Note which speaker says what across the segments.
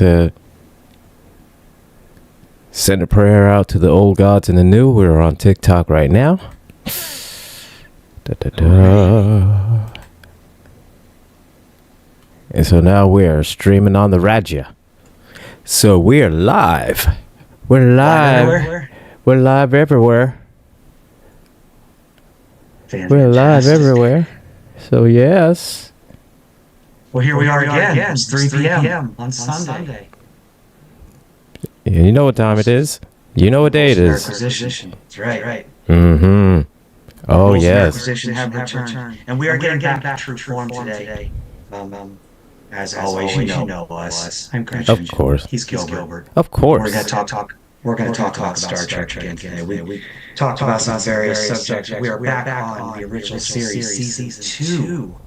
Speaker 1: to send a prayer out to the old gods and the new. We're on TikTok right now. Da, da, da. And so now we are streaming on the Raja. So we're live. We're live. We're live everywhere.
Speaker 2: Fantastic.
Speaker 1: We're live everywhere. So yes.
Speaker 2: Well, here we are again. It's 3 p.m. on Sunday.
Speaker 1: Yeah, you know what time it is. You know what day it is.
Speaker 2: Nerdquisition. That's right.
Speaker 1: Mm-hmm. Oh, yes.
Speaker 2: Nerdquisition have returned. And we are getting back to true form today. As always, you know us. I'm Gretchen.
Speaker 1: Of course.
Speaker 2: He's Gilbert.
Speaker 1: Of course.
Speaker 2: We're going to talk about Star Trek again today. We talked about some various subjects. We are back on the original series, Season 2.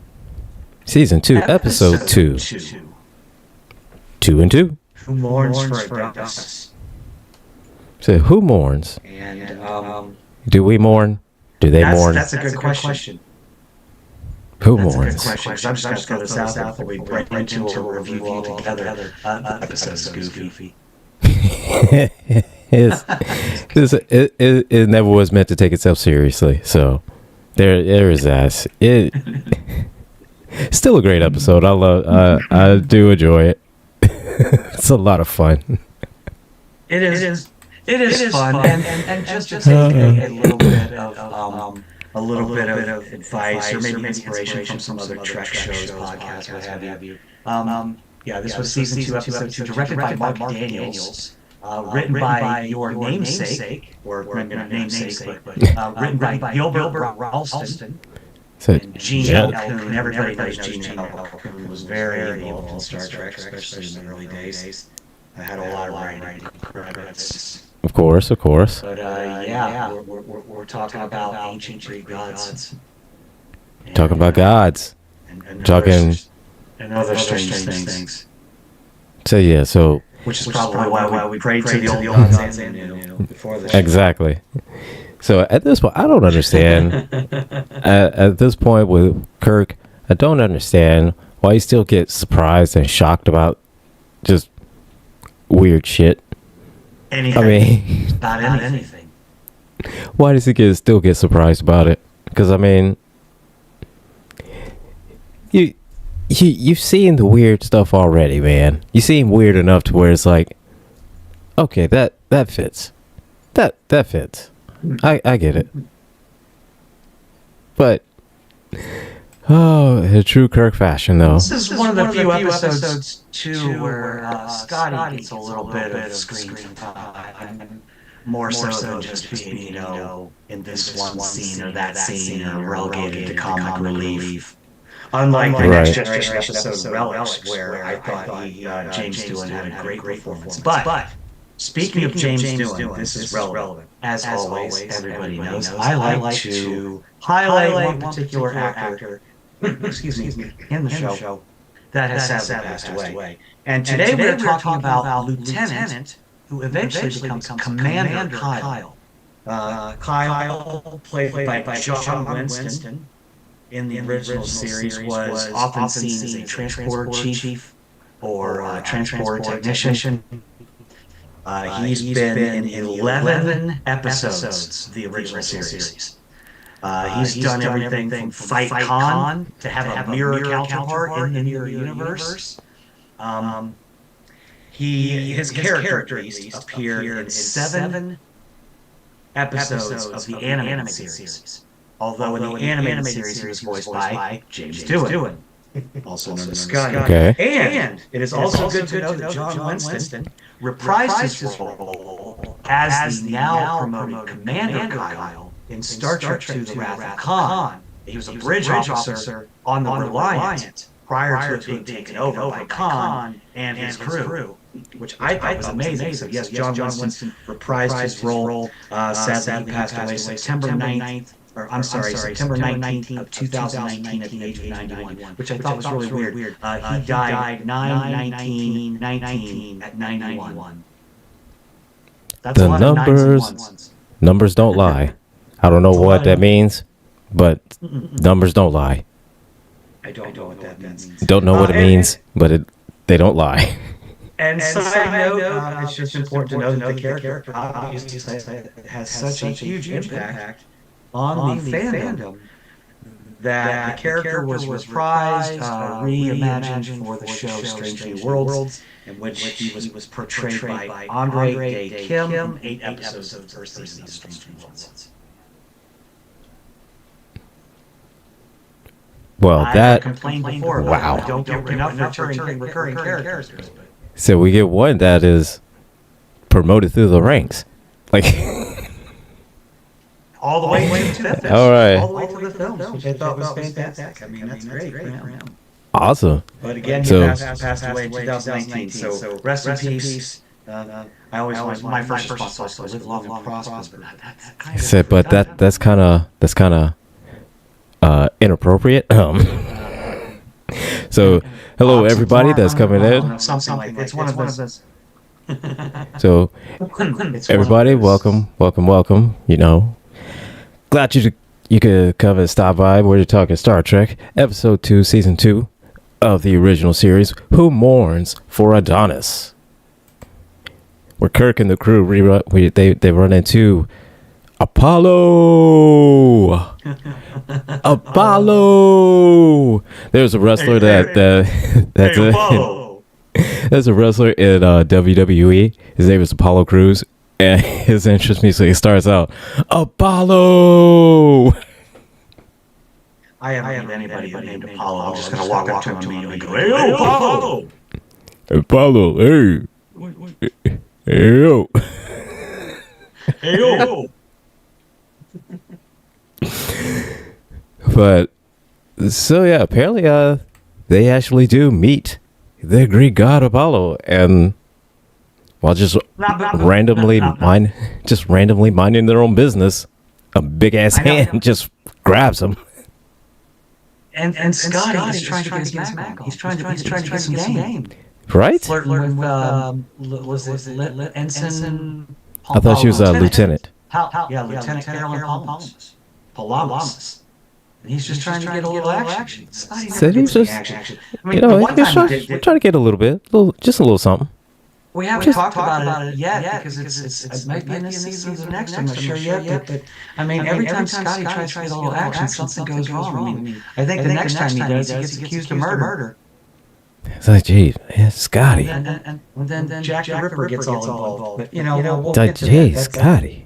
Speaker 1: Season 2, Episode 2. 2 and 2.
Speaker 2: Who mourns for us?
Speaker 1: So who mourns?
Speaker 2: And
Speaker 1: do we mourn? Do they mourn?
Speaker 2: That's a good question.
Speaker 1: Who
Speaker 2: That's
Speaker 1: mourns?
Speaker 2: a good question. I'm just going to throw this out before we break into a review altogether. Episode's goofy.
Speaker 1: It never was meant to take itself seriously. So there is that. Still a great episode. I do enjoy it. It's a lot of fun.
Speaker 2: It is fun, and just to take a little bit of advice or maybe inspiration from some other Trek shows, podcasts, what have you. This was season 2, episode 2, directed by Mark Daniels, written by your namesake, or maybe not namesake, but written by Gilbert Ralston. And Gene Elcoon. Everybody knows Gene Elcoon was very involved in Star Trek, especially in the early days. I had a lot of writing credits.
Speaker 1: Of course.
Speaker 2: But we're talking about ancient Greek gods.
Speaker 1: Talking about gods.
Speaker 2: And
Speaker 1: talking
Speaker 2: other strange things.
Speaker 1: So
Speaker 2: Which is probably why we prayed to the old gods and the new before the show.
Speaker 1: Exactly. So at this point, I don't understand. At this point with Kirk, I don't understand why he still gets surprised and shocked about just weird shit.
Speaker 2: Anything. About anything.
Speaker 1: Why does he still get surprised about it? Because you've seen the weird stuff already, man. You seem weird enough to where it's like, okay, that fits. That fits. I get it. But in true Kirk fashion, though.
Speaker 2: This is one of the few episodes too where Scotty gets a little bit of screen time, more so than just being, in this one scene or that scene or relegated to comic relief. Unlike the Next Generation episode Relics, where I thought James Doohan had a great performance. But speaking of James Doohan, this is relevant. As always, everybody knows, I like to highlight one particular actor excuse me, in the show that has sadly passed away. And today we're talking about Lieutenant, who eventually becomes Commander Kyle. Kyle, played by John Winston in the original series, was often seen as a transporter chief or transporter technician. He's been in 11 episodes of the original series. He's done everything from fight Khan to have a mirror counterpart in the mirror universe. His character at least appeared in 7 episodes of the animated series. Although in the animated series he was voiced by James Doohan, also known as Scotty.
Speaker 1: Okay.
Speaker 2: And it is also good to know that John Winston reprised his role as the now promoted Commander Kyle in Star Trek II: The Wrath of Khan. He was a bridge officer on the Reliant prior to it being taken over by Khan and his crew, which I thought was amazing. So yes, John Winston reprised his role. Sadly, he passed away September 19th of 2019 at the age of 91, which I thought was really weird. He died 9/19/19 at 91. That's
Speaker 1: the
Speaker 2: a lot of nines and ones.
Speaker 1: numbers don't lie. I don't know what that means, but numbers don't lie.
Speaker 2: I don't know what that means.
Speaker 1: Don't know what it means, but they don't lie.
Speaker 2: And side note, it's just important to know that the character obviously has such a huge impact on the fandom that the character was reprised, reimagined for the show Strange New Worlds, in which he was portrayed by Andre Day Kim in 8 episodes of the first season of Strange New Worlds.
Speaker 1: Well,
Speaker 2: I've complained before.
Speaker 1: Wow.
Speaker 2: I don't get enough recurring characters. But
Speaker 1: so we get one that is promoted through the ranks, like
Speaker 2: all the way to the films.
Speaker 1: All right.
Speaker 2: All the way to the films, which I thought was fantastic. I mean, that's great for him.
Speaker 1: Awesome.
Speaker 2: But again, he passed away in 2019. So rest in peace. I always want my first response was to live long and prosper.
Speaker 1: But that's kind of inappropriate. So hello everybody that's coming in.
Speaker 2: Something like it's one of those.
Speaker 1: So everybody, welcome. You know, glad you could come and stop by. We're talking Star Trek, Episode 2, Season 2 of the original series. Who mourns for Adonis? Where Kirk and the crew they run into Apollo. There's a wrestler there's a wrestler in WWE. His name is Apollo Crews, and his entrance music starts out Apollo.
Speaker 2: I haven't met anybody named Apollo. I'm just gonna walk up to him and go, "Hey, Apollo!
Speaker 1: Apollo, hey, hey, yo,
Speaker 2: hey, yo."
Speaker 1: But so yeah, apparently they actually do meet the Greek god Apollo, and while just randomly minding their own business, a big ass hand just grabs him.
Speaker 2: And Scotty is trying to get his Mac on. He's trying to get some game.
Speaker 1: Right?
Speaker 2: Flirting with was it Ensign?
Speaker 1: I thought she was a lieutenant.
Speaker 2: Lieutenant Carolyn Palamas. And he's just trying to get a little action.
Speaker 1: Said he's just,
Speaker 2: action. I
Speaker 1: mean, he's trying to get a little bit, just a little something.
Speaker 2: We haven't talked about it yet because it might be in this season or the next. I'm not sure yet. But I mean, every time Scotty tries to get a little action, something goes wrong. I think the next time he does, he gets accused of murder.
Speaker 1: It's like, geez, man, Scotty.
Speaker 2: And then Jack the Ripper gets all involved. But we'll
Speaker 1: like,
Speaker 2: get to
Speaker 1: geez, Scotty.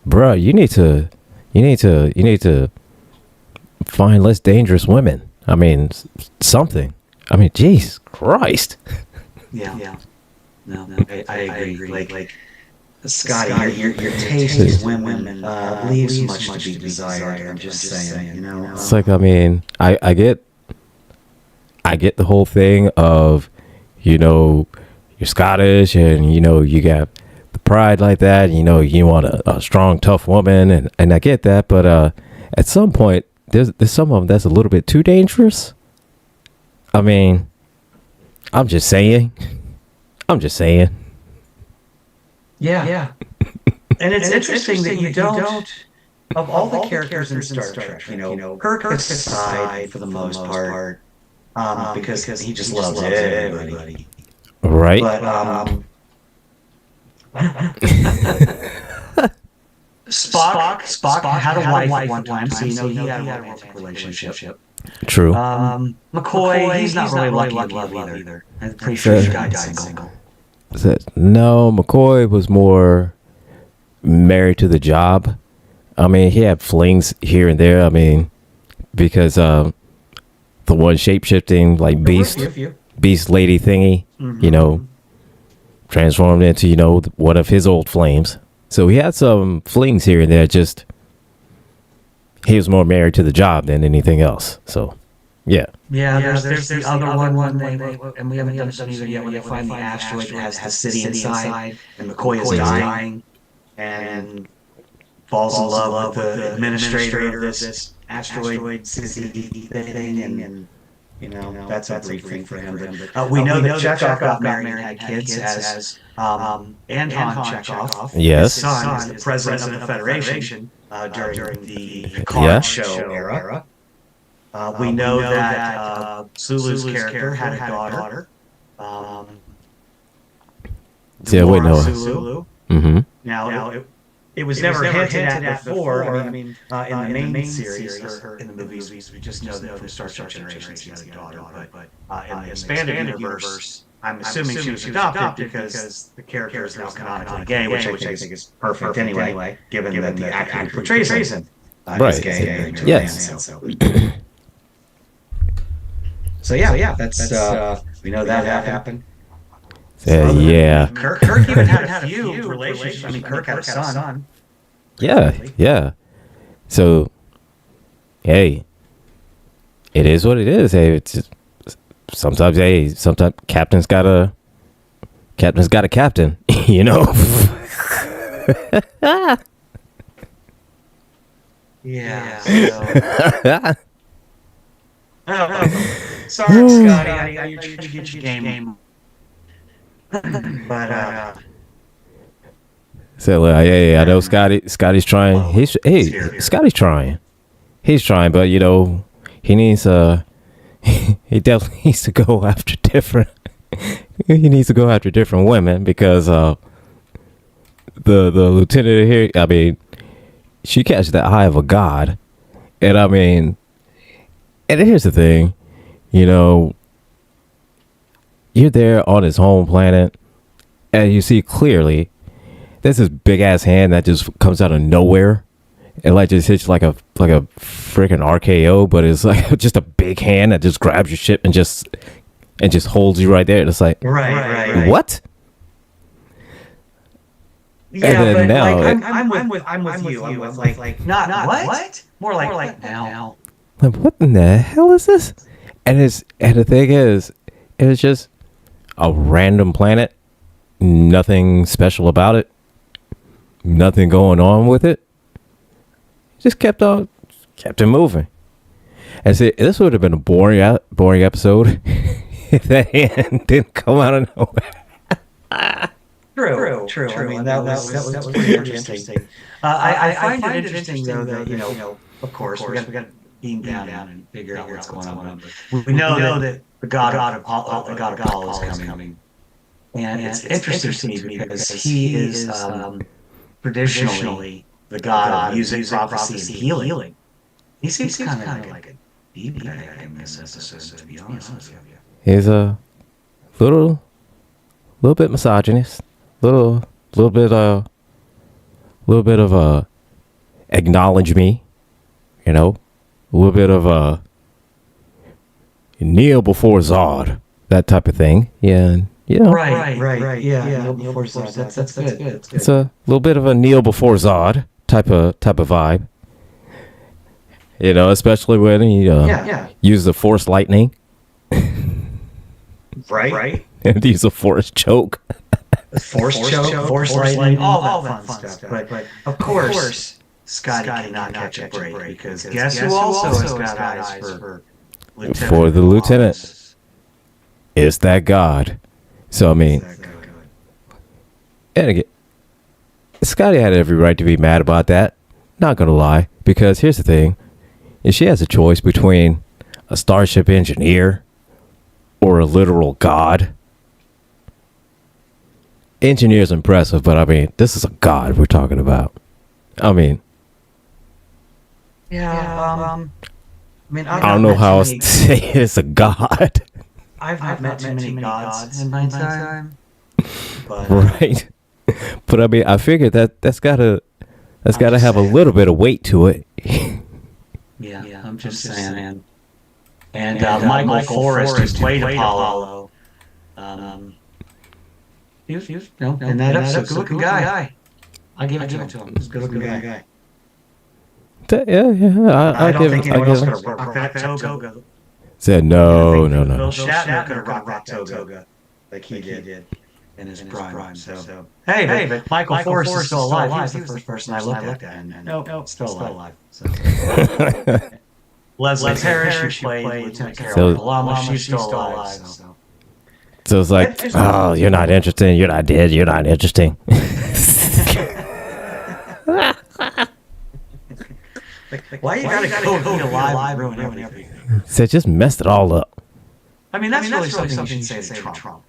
Speaker 1: Bro, you need to find less dangerous women. I mean, something. I mean, jeez, Christ.
Speaker 2: Yeah. No, I agree. Like Scotty, your taste in women leaves much to be desired. I'm just saying,
Speaker 1: It's like, I mean, I get the whole thing of, you're Scottish and, you got the pride like that. You want a strong, tough woman. And I get that. But at some point, there's some of them that's a little bit too dangerous. I mean, I'm just saying.
Speaker 2: Yeah. And it's interesting that you don't, of all the characters in Star Trek, Kirk is aside for the most part, because he just loves everybody.
Speaker 1: Right.
Speaker 2: But Spock had a wife at one time, so he had a romantic relationship.
Speaker 1: True.
Speaker 2: McCoy, he's not really lucky in love either. I'm pretty sure he died single.
Speaker 1: No, McCoy was more married to the job. I mean, he had flings here and there. I mean, because the one shape-shifting, like beast lady thingy, transformed into, one of his old flames. So he had some flings here and there. Just he was more married to the job than anything else. So, yeah.
Speaker 2: Yeah, there's the other one, and we haven't done it either yet, where they find the asteroid that has the city inside, and McCoy is dying, and falls in love with the administrator of this asteroid city thing, and that's a brief thing for him. But we know that Chekhov got married and had kids as Anton Chekhov.
Speaker 1: Yes.
Speaker 2: His son is the president of the Federation during the card show era. We know that Sulu's character had a daughter,
Speaker 1: Yeah, wait, no.
Speaker 2: Zulu.
Speaker 1: Mm-hmm.
Speaker 2: It was never hinted at before. I mean, in the main series or in the movies, we just know that from Star Trek Generations he has a daughter. But in the expanded universe, I'm assuming she was adopted because the character is now canonically gay, which I think is perfect anyway, given that the actor who portrays him is gay.
Speaker 1: Yes.
Speaker 2: So yeah, that's we know that happened.
Speaker 1: Yeah.
Speaker 2: Kirk even had a few relationships. I mean, Kirk had a son.
Speaker 1: Yeah. So, hey, it is what it is. Hey, it's sometimes captain's got a captain, you know.
Speaker 2: Yeah. Sorry, Scotty. I tried to get your game. But
Speaker 1: so I know Scotty's trying. Scotty's trying. He's trying, but you know, he needs he definitely needs to go after different. He needs to go after different women because the lieutenant here. I mean, she catches the eye of a god, and I mean, and here's the thing, you know, you're there on his home planet, and you see clearly there's this big ass hand that just comes out of nowhere and like just hits like a freaking RKO, but it's like just a big hand that just grabs your ship and just holds you right there. And it's like,
Speaker 2: right.
Speaker 1: What?
Speaker 2: Yeah,
Speaker 1: and then
Speaker 2: but
Speaker 1: now,
Speaker 2: like, I'm with you. I'm with like not what? More like now.
Speaker 1: Like, what in the hell is this? And the thing is, it was just a random planet, nothing special about it, nothing going on with it. Just kept it moving. And see, this would have been a boring episode if that hand didn't come out of nowhere.
Speaker 2: True. I mean, that was pretty interesting. I find it interesting though that you know, of course, we got to beam down and figure out what's going on. We know that the god of Apollo is coming, and it's interesting to me because he is traditionally the god of music, prophecy, and healing. He seems kind of like a deep guy in this episode, to be honest with you.
Speaker 1: He's a little bit misogynist, little bit of acknowledge me, you know, a little bit of kneel before Zod, that type of thing. Yeah, you know.
Speaker 2: Right. Yeah, kneel before Zod. That's good.
Speaker 1: It's a little bit of a kneel before Zod type of vibe. You know, especially when he uses the Force lightning.
Speaker 2: Right.
Speaker 1: And use a Force choke.
Speaker 2: Force choke, Force lightning, all that fun stuff. But of course, Scotty cannot catch a break because guess who also has got eyes for
Speaker 1: the lieutenant? It's that god. So I mean, and again, Scotty had every right to be mad about that. Not gonna lie, because here's the thing: if she has a choice between a starship engineer or a literal god. Engineer's impressive, but I mean, this is a god we're talking about. I mean,
Speaker 2: I
Speaker 1: don't know how else to say it's a god.
Speaker 2: I've not met too many gods in my time. But,
Speaker 1: right. But I mean, I figured that's gotta have a little bit of weight to it.
Speaker 2: Yeah, I'm just saying. And Michael Forrest, who played Apollo, he was in that episode, good-looking guy. I give it to him. He's a good-looking guy.
Speaker 1: I
Speaker 2: don't think anyone else could have rocked that toga.
Speaker 1: Said no.
Speaker 2: Bill Shatner could have rocked that toga like he did in his prime. So hey, but Michael Forrest is still alive. He was the first person I looked at, and nope, still alive. So. Leslie Parrish, who played Lieutenant Carol Palama, she's still alive.
Speaker 1: So it's like, oh, you're not interesting. You're not dead. You're not interesting.
Speaker 2: Why you gotta go alive and ruin everything?
Speaker 1: So it just messed it all up.
Speaker 2: I mean, that's really something you should say to Trump.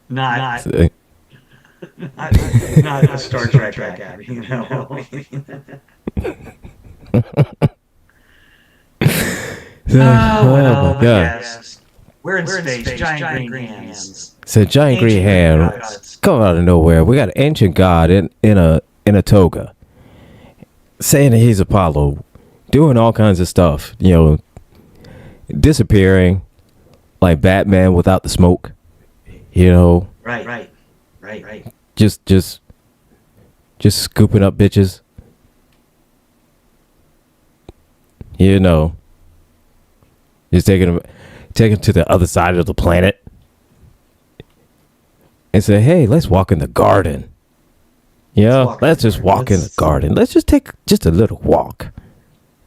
Speaker 2: Not Not a Star Trek actor, you know.
Speaker 1: Oh my god!
Speaker 2: Yes. We're in space. Giant green hands.
Speaker 1: It's a giant green hand come out of nowhere. We got an ancient god in a toga, saying that he's Apollo, doing all kinds of stuff. You know, disappearing like Batman without the smoke. You know,
Speaker 2: Right.
Speaker 1: just scooping up bitches. You know, just taking them to the other side of the planet and say, "Hey, let's walk in the garden." Yeah, let's just walk in the garden. Let's just take just a little walk.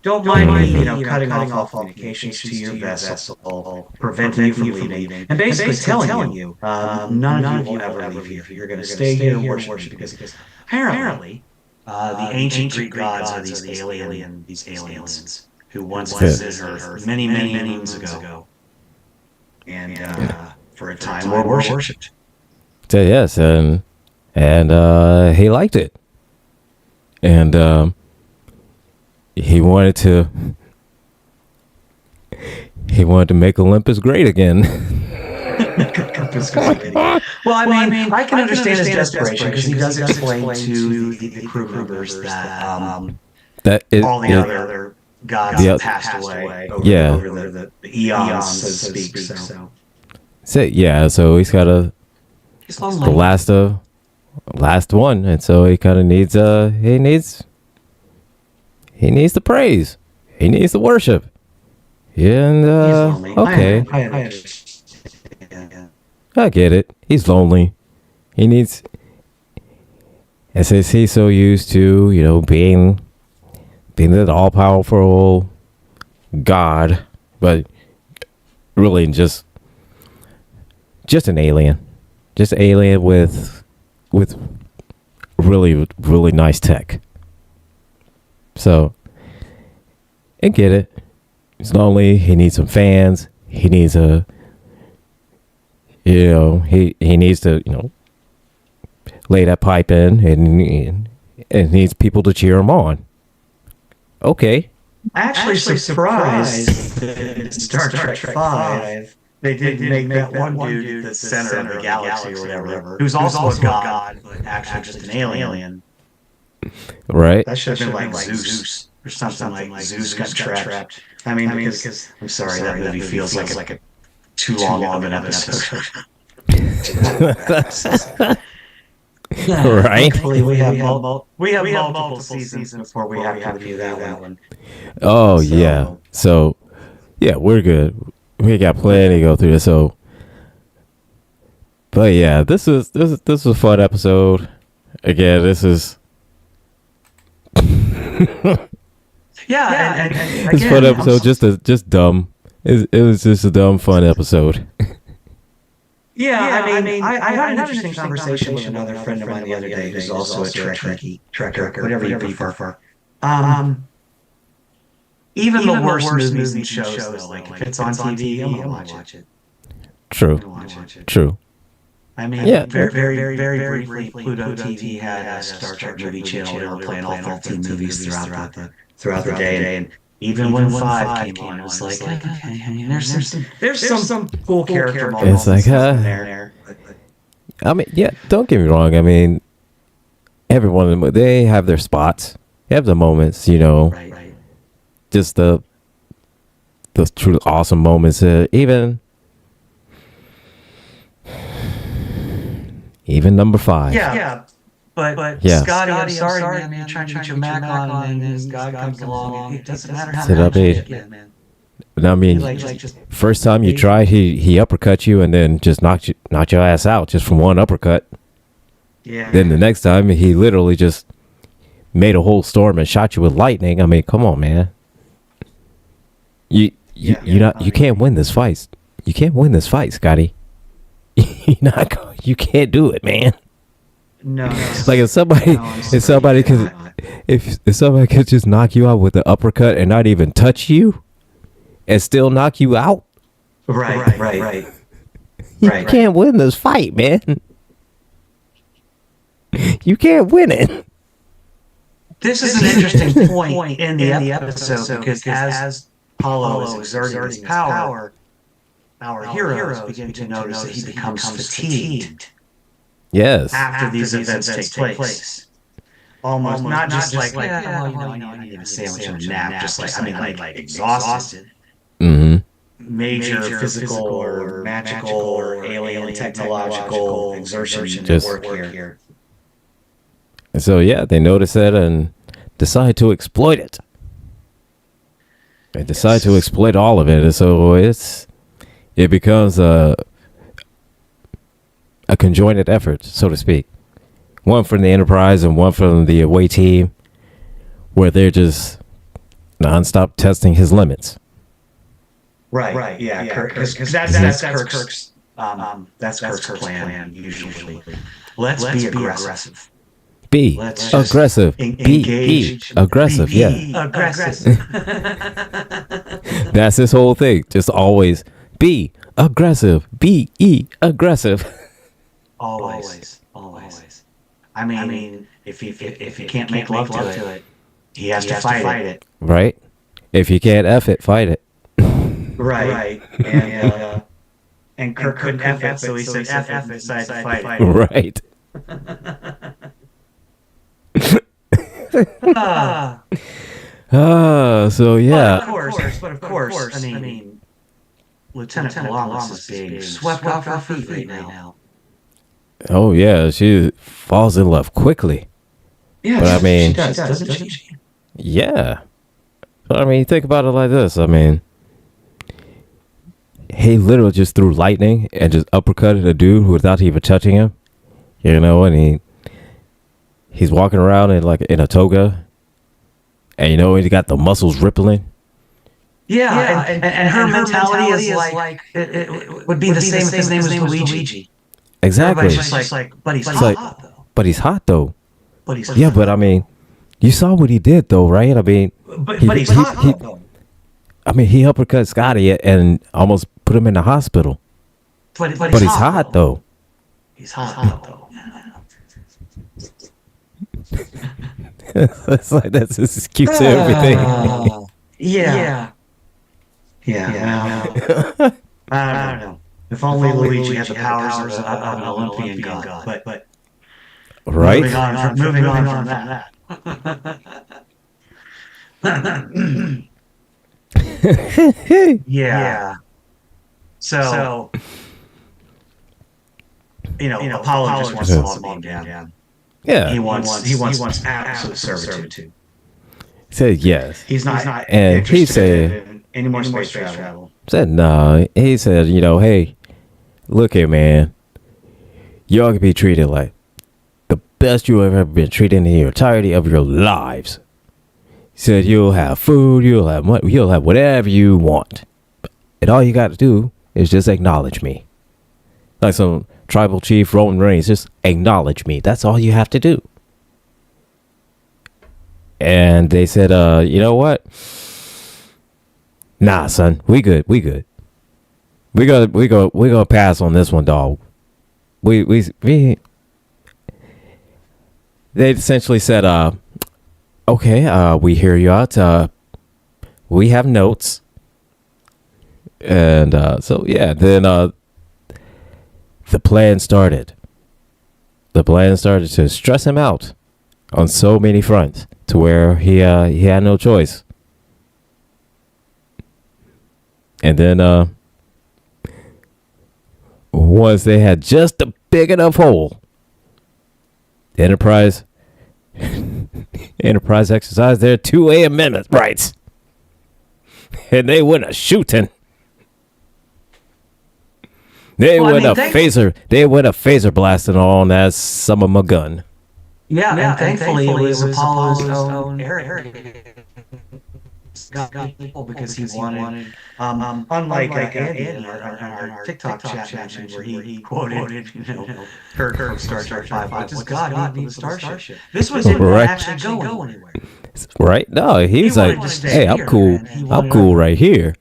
Speaker 2: Don't mind me, cutting off communications to your vessel, preventing you from leaving, and basically telling you, none of you will ever leave here. You're going to stay here and worship because apparently, the ancient Greek gods are these aliens who once visited Earth many moons ago, and for a time were worshipped.
Speaker 1: So yes, and he liked it, and he wanted to make Olympus great again.
Speaker 2: Well, I mean, I can understand his desperation because he does explain to the crew members that all the other gods have passed away over the eons, so to speak.
Speaker 1: So he's got the last one, and so he kind of needs he needs the praise, he needs the worship, and okay, I get it. He's lonely. He needs, and since he's so used to being the all-powerful God, but really just an alien. Just alien with really nice tech. So, I get it. He's lonely. He needs some fans. He needs he needs to lay that pipe in, and needs people to cheer him on. Okay.
Speaker 2: Actually surprised that in Star Trek 5 they didn't make that one dude the center of the galaxy or whatever, who's also a god, but actually just an alien.
Speaker 1: Right.
Speaker 2: That should have been like Zeus or something like Zeus got trapped. I mean, because I'm sorry, that movie feels like a too long of an episode.
Speaker 1: Right.
Speaker 2: Thankfully, we have multiple seasons before we have to review that one.
Speaker 1: Oh yeah. So yeah, we're good. We got plenty to go through this. So, but yeah, this was a fun episode. Again, this is
Speaker 2: yeah, and
Speaker 1: this fun episode. Just dumb. It was just a dumb fun episode.
Speaker 2: Yeah, I mean, I had an interesting conversation with another friend of mine the other day who's also a Trekker, whatever you prefer. Even the worst movies and shows, though, like if it's on TV, I'm gonna watch it.
Speaker 1: True. True.
Speaker 2: I mean, yeah. Very briefly, Pluto TV had a Star Trek movie channel. They were playing all 13 movies throughout the day, and even when 5 came on, it was like, okay, I mean, there's some cool character moments.
Speaker 1: It's like, there. I mean, yeah. Don't get me wrong. I mean, everyone they have their spots. They have the moments,
Speaker 2: Right.
Speaker 1: Just the truly awesome moments. Even number 5.
Speaker 2: Yeah. But yeah. Scotty, I'm sorry, man. You're trying to get your Mac on, and then this guy comes along. It doesn't matter how much you get, man.
Speaker 1: I mean, first time you tried, he uppercut you and then just knocked your ass out just from one uppercut.
Speaker 2: Yeah.
Speaker 1: Then the next time he literally just made a whole storm and shot you with lightning. I mean, come on, man. You can't win this fight. You can't win this fight, Scotty. You can't do it, man.
Speaker 2: No.
Speaker 1: Like if somebody could just knock you out with an uppercut and not even touch you and still knock you out.
Speaker 2: Right.
Speaker 1: You can't win this fight, man. You can't win it.
Speaker 2: This is an interesting point in the episode because as Apollo is exerting his power, our heroes begin to notice that he becomes fatigued.
Speaker 1: Yes.
Speaker 2: After these events take place. Almost not just like I need a sandwich and a nap, just like exhausted.
Speaker 1: Mm-hmm.
Speaker 2: Major physical or magical or alien technological exertion
Speaker 1: Just
Speaker 2: at work here.
Speaker 1: And so yeah, they notice that and decide to exploit it. They decide to exploit all of it, and so it becomes a conjoined effort, so to speak. One from the Enterprise and one from the away team, where they're just nonstop testing his limits.
Speaker 2: Right. Yeah. Because that's Kirk's. That's Kirk's plan usually. Let's be aggressive.
Speaker 1: Be aggressive. Be aggressive. Yeah.
Speaker 2: Aggressive.
Speaker 1: That's his whole thing. Just always be aggressive. Be aggressive.
Speaker 2: Always. I mean, if he can't make love to it, he has to fight it.
Speaker 1: Right. If you can't F it, fight it.
Speaker 2: Right. And Kirk couldn't F it, so he said F it and decided to fight it.
Speaker 1: Right. So yeah.
Speaker 2: But of course, I mean, Lieutenant Columbus is being swept off her feet right now.
Speaker 1: Oh yeah, she falls in love quickly.
Speaker 2: Yeah,
Speaker 1: but I mean,
Speaker 2: she does, doesn't she?
Speaker 1: Yeah. But I mean, think about it like this. I mean, he literally just threw lightning and just uppercutted a dude without even touching him. You know, and he's walking around in a toga, and he got the muscles rippling.
Speaker 2: Yeah, and her mentality is like it would be the same if his name was Luigi.
Speaker 1: Exactly.
Speaker 2: Everybody's just like, but he's hot though.
Speaker 1: But he's hot though.
Speaker 2: But he's
Speaker 1: yeah, but I mean, you saw what he did though, right? I mean,
Speaker 2: but he's hot though.
Speaker 1: I mean, he uppercut Scotty and almost put him in the hospital.
Speaker 2: But
Speaker 1: he's hot though.
Speaker 2: He's hot though.
Speaker 1: It's like that's his cute to everything.
Speaker 2: Yeah. I don't know. If only Luigi had the powers of an Olympian god. But
Speaker 1: right.
Speaker 2: Moving on from that. Yeah. So Apollo just wants to slow him down.
Speaker 1: Yeah.
Speaker 2: He wants absolute servitude.
Speaker 1: He said yes.
Speaker 2: He's not
Speaker 1: and he said
Speaker 2: in any more space travel.
Speaker 1: Said no. He said, hey, look here, man. Y'all can be treated like the best you have ever been treated in the entirety of your lives. He said you'll have food, you'll have whatever you want, and all you got to do is just acknowledge me. Like some tribal chief Roman Reigns, just acknowledge me. That's all you have to do. And they said, you know what? Nah, son, we good. We gonna pass on this one, dog. They essentially said, okay, we hear you out. We have notes. And so yeah, then the plan started. The plan started to stress him out on so many fronts to where he had no choice. And then once they had just a big enough hole, the Enterprise exercised their 2A amendment rights. And they went a shooting. They went a phaser blasting on that some of my gun.
Speaker 2: Yeah, and thankfully it was Apollo's own Eric. Because he wanted, unlike Andy our TikTok chat mentioned where he quoted, Kirk from Star Trek 5, what does God need with a starship? This was didn't actually go anywhere.
Speaker 1: Right? No, he's like, hey, I'm cool. I'm cool right here.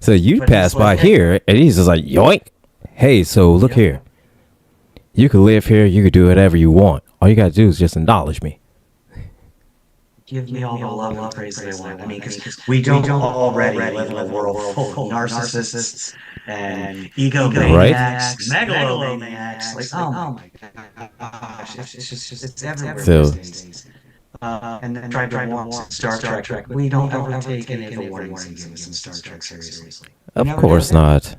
Speaker 1: So you pass by here, and he's just like, yoink. Hey, so look here. You can live here. You can do whatever you want. all you gotta do is just acknowledge me.
Speaker 2: Give me all the love and praise that I want. I mean, because we don't already live in a world full of narcissists and egomaniacs, megalomaniacs. Like, oh my gosh, it's everywhere these days. And then try to warm Star Trek. We don't ever take any of the warnings and give us in Star Trek seriously.
Speaker 1: Of course not.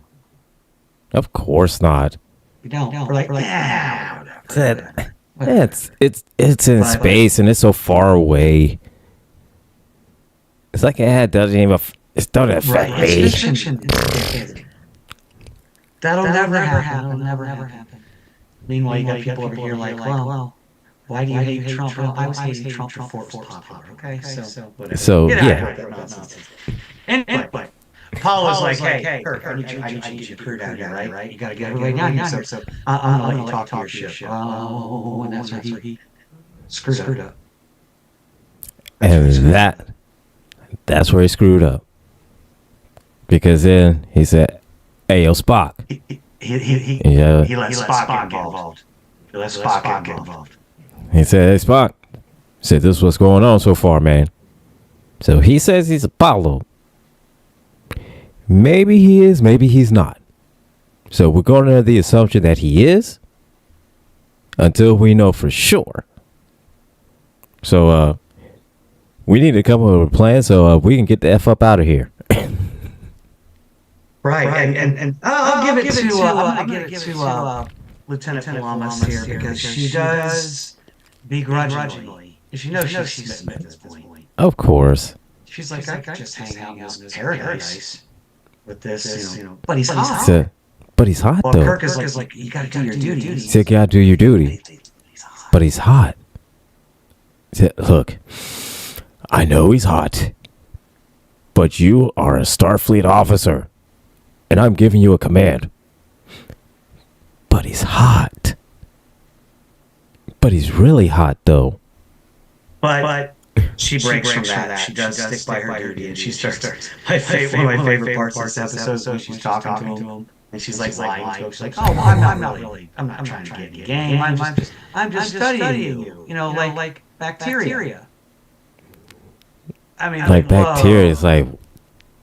Speaker 1: Of course not.
Speaker 2: We don't. We're like, yeah,
Speaker 1: whatever. It's in space and it's so far away. It's like it doesn't even. It doesn't affect me.
Speaker 2: That'll never happen. That'll never happen. Meanwhile, you got people over here like, well, why do you hate Trump? Well, I was hating Trump before it was popular. Okay, so whatever.
Speaker 1: So yeah.
Speaker 2: Anyway, Paul was like, hey, Kirk, I need you to crew down here, right? You got to get everybody down here. So I'm gonna let you talk to your ship. Oh, and that's where he screwed up.
Speaker 1: And that's where he screwed up. Because then he said, "Hey, yo, Spock."
Speaker 2: He let Spock get involved. He let Spock get involved.
Speaker 1: He said, "Hey, Spock." He said, "This is what's going on so far, man." So he says he's Apollo. Maybe he is, maybe he's not. So we're going under the assumption that he is until we know for sure. So we need to come up with a plan so we can get the F up out of here.
Speaker 2: Right. And I'll give it to I'm gonna give it to Lieutenant Palamas here because she does begrudgingly. She knows she's smitten at this point.
Speaker 1: Of course.
Speaker 2: She's like, I could just hang out in this paradise with this, But he's hot.
Speaker 1: But he's hot, though.
Speaker 2: Kirk is like, you gotta do your duty.
Speaker 1: He said, you gotta do your duty. But he's hot. He said, look, I know he's hot, but you are a Starfleet officer, and I'm giving you a command. But he's hot. But he's really hot, though.
Speaker 2: But she breaks from that. She does stick by her duty, and she starts. One of my favorite parts of this episode is when she's talking to him, and she's like lying to him. She's like, "Oh, well, I'm not trying to get in the game. I'm just studying you. Like bacteria. I mean,
Speaker 1: like bacteria is like,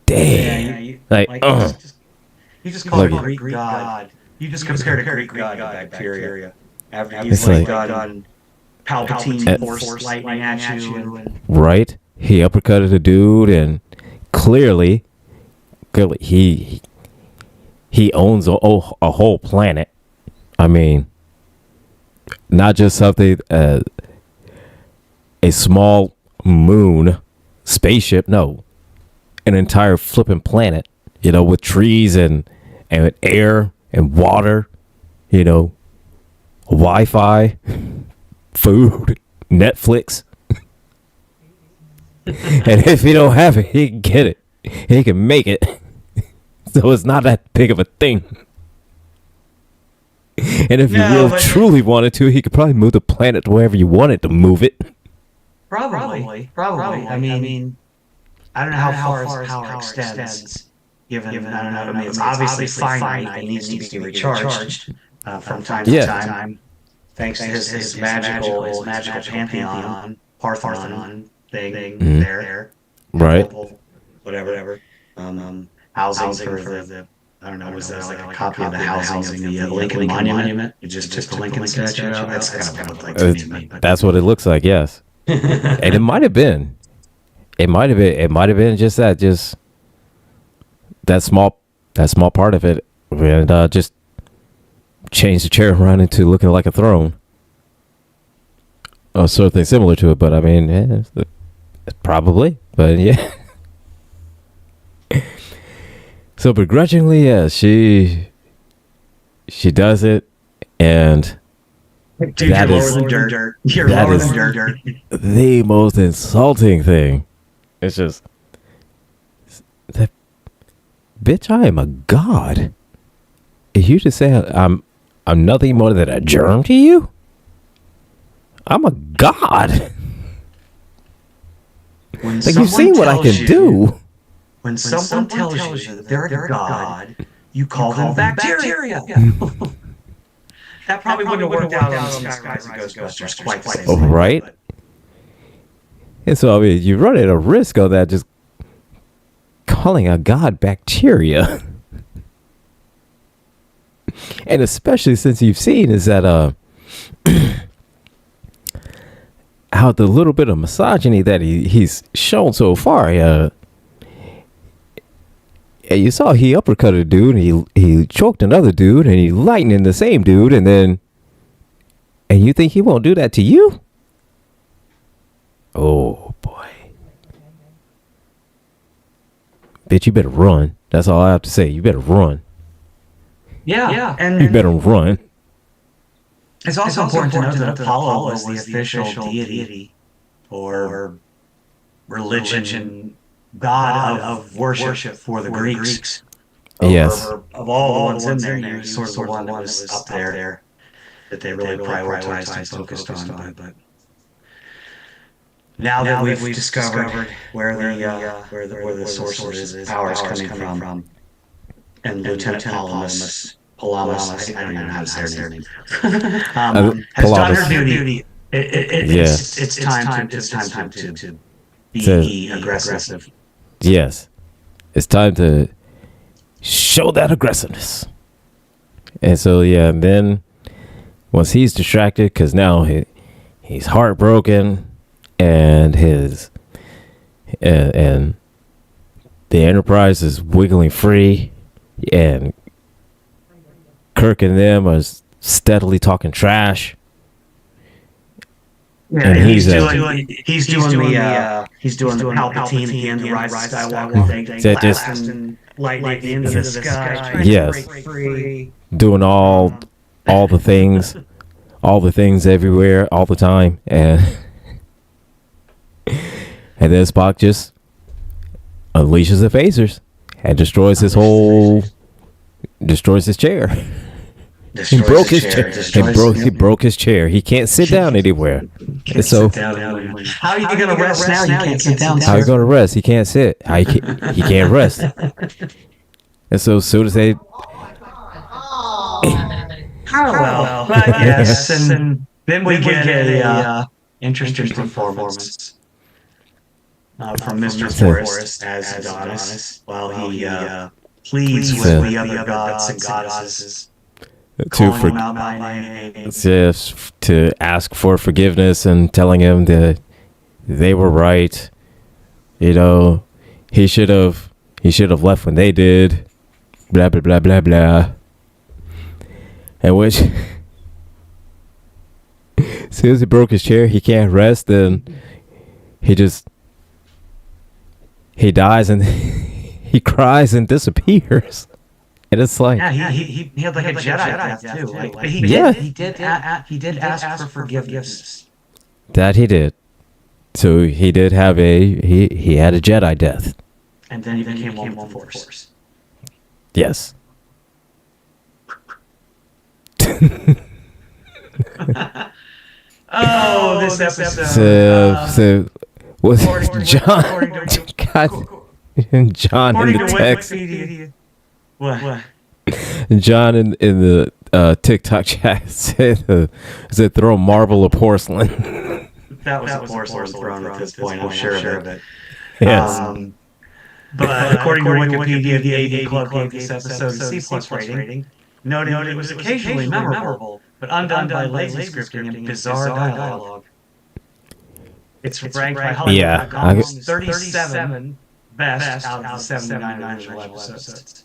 Speaker 1: damn.
Speaker 2: You just call her Greek god. You just compared a Greek god to bacteria. After he's done Palpatine force lightning at you.
Speaker 1: Right? He uppercutted a dude, and clearly he owns a whole planet. I mean, not just something, a small moon spaceship. No, an entire flipping planet. With trees and air and water. Wi-Fi. Food, Netflix. And if he don't have it, he can get it. He can make it. So it's not that big of a thing. And if you truly wanted to, he could probably move the planet to wherever you wanted to move it.
Speaker 2: Probably. I mean, I don't know how far his power extends. Given, I don't know. I mean, it's obviously finite. It needs to be recharged from time to time. Thanks to his magical pantheon, Parthenon thing there.
Speaker 1: Right.
Speaker 2: Whatever. Housing for the, I don't know, was that like a copy of the housing of the Lincoln Monument? You just took the Lincoln statue out? That's kind of what it looked like to me.
Speaker 1: That's what it looks like, yes. And it might have been. It might have been just that small part of it. And just change the chair around into looking like a throne. Or something similar to it, but I mean, probably. But yeah. So begrudgingly, yeah, she does it, and
Speaker 2: dude, that is
Speaker 1: the most insulting thing. It's just that, bitch, I am a god. You just say I'm nothing more than a germ to you? I'm a god. Like, you've seen what I can do.
Speaker 2: When someone tells you that they're a god, you call them bacteria. that probably wouldn't have worked out on Skyrise and Ghostbusters quite the same
Speaker 1: Oh,
Speaker 2: way.
Speaker 1: right. And so, I mean, you run at a risk of that, just calling a god bacteria. And especially since you've seen is that how the little bit of misogyny that he's shown so far, and you saw he uppercutted a dude, and he choked another dude, and he lightning the same dude, and you think he won't do that to you? Oh boy. Bitch, you better run. That's all I have to say. You better run.
Speaker 2: Yeah. And
Speaker 1: You better run.
Speaker 2: it's also important to note that Apollo was the official deity or religion, god of worship for the Greeks.
Speaker 1: Yes.
Speaker 2: Of all the ones in there, he was sort of the one that was up there that they really prioritized and focused on. But now that we've discovered where the source of his power is coming from, and Lieutenant Palamas, I don't even know how to say her name, has done her duty. It's time to be aggressive.
Speaker 1: Yes. It's time to show that aggressiveness. And so, yeah, and then once he's distracted, because now he's heartbroken, and and the Enterprise is wiggling free, and Kirk and them are steadily talking trash.
Speaker 2: Yeah, and he's doing the Palpatine again, the Rise of Skywalker thing,
Speaker 1: That just-
Speaker 2: blasting lightning into the sky, trying
Speaker 1: Yes.
Speaker 2: to break free.
Speaker 1: Doing all the things, everywhere, all the time, and then Spock just unleashes the phasers and destroys his chair. He broke his chair. He broke his chair. He can't sit down anywhere. And so
Speaker 2: How are you gonna rest now? You can't sit down.
Speaker 1: how are you gonna rest? He can't sit. He can't rest. And so as soon as they
Speaker 2: Well, yes, and then we get a interesting performance from Mr. Forrest as Adonis, while he pleads with the other gods and goddesses, calling him out by name.
Speaker 1: to ask for forgiveness and telling him that they were right. You know, he should have left when they did. Blah blah blah blah blah. And which, as soon as he broke his chair, he can't rest. Then he dies and he cries and disappears. And it's like,
Speaker 2: Yeah, he had like a Jedi death too. But he did ask for forgiveness.
Speaker 1: that he did. So he did have he had a Jedi death.
Speaker 2: And then he became one with the Force.
Speaker 1: Yes.
Speaker 2: Oh, this episode.
Speaker 1: So was John? God, John in the text.
Speaker 2: What?
Speaker 1: John in the TikTok chat said throw a marble or porcelain.
Speaker 2: That was a porcelain throne at this point, I'm sure of it.
Speaker 1: Yes.
Speaker 2: But according to Wikipedia, the AV Club gave this episode a C+ rating, noting it was occasionally memorable, but undone by lazy scripting and bizarre dialogue. It's ranked by Hollywood 37 best out of the 79 original episodes.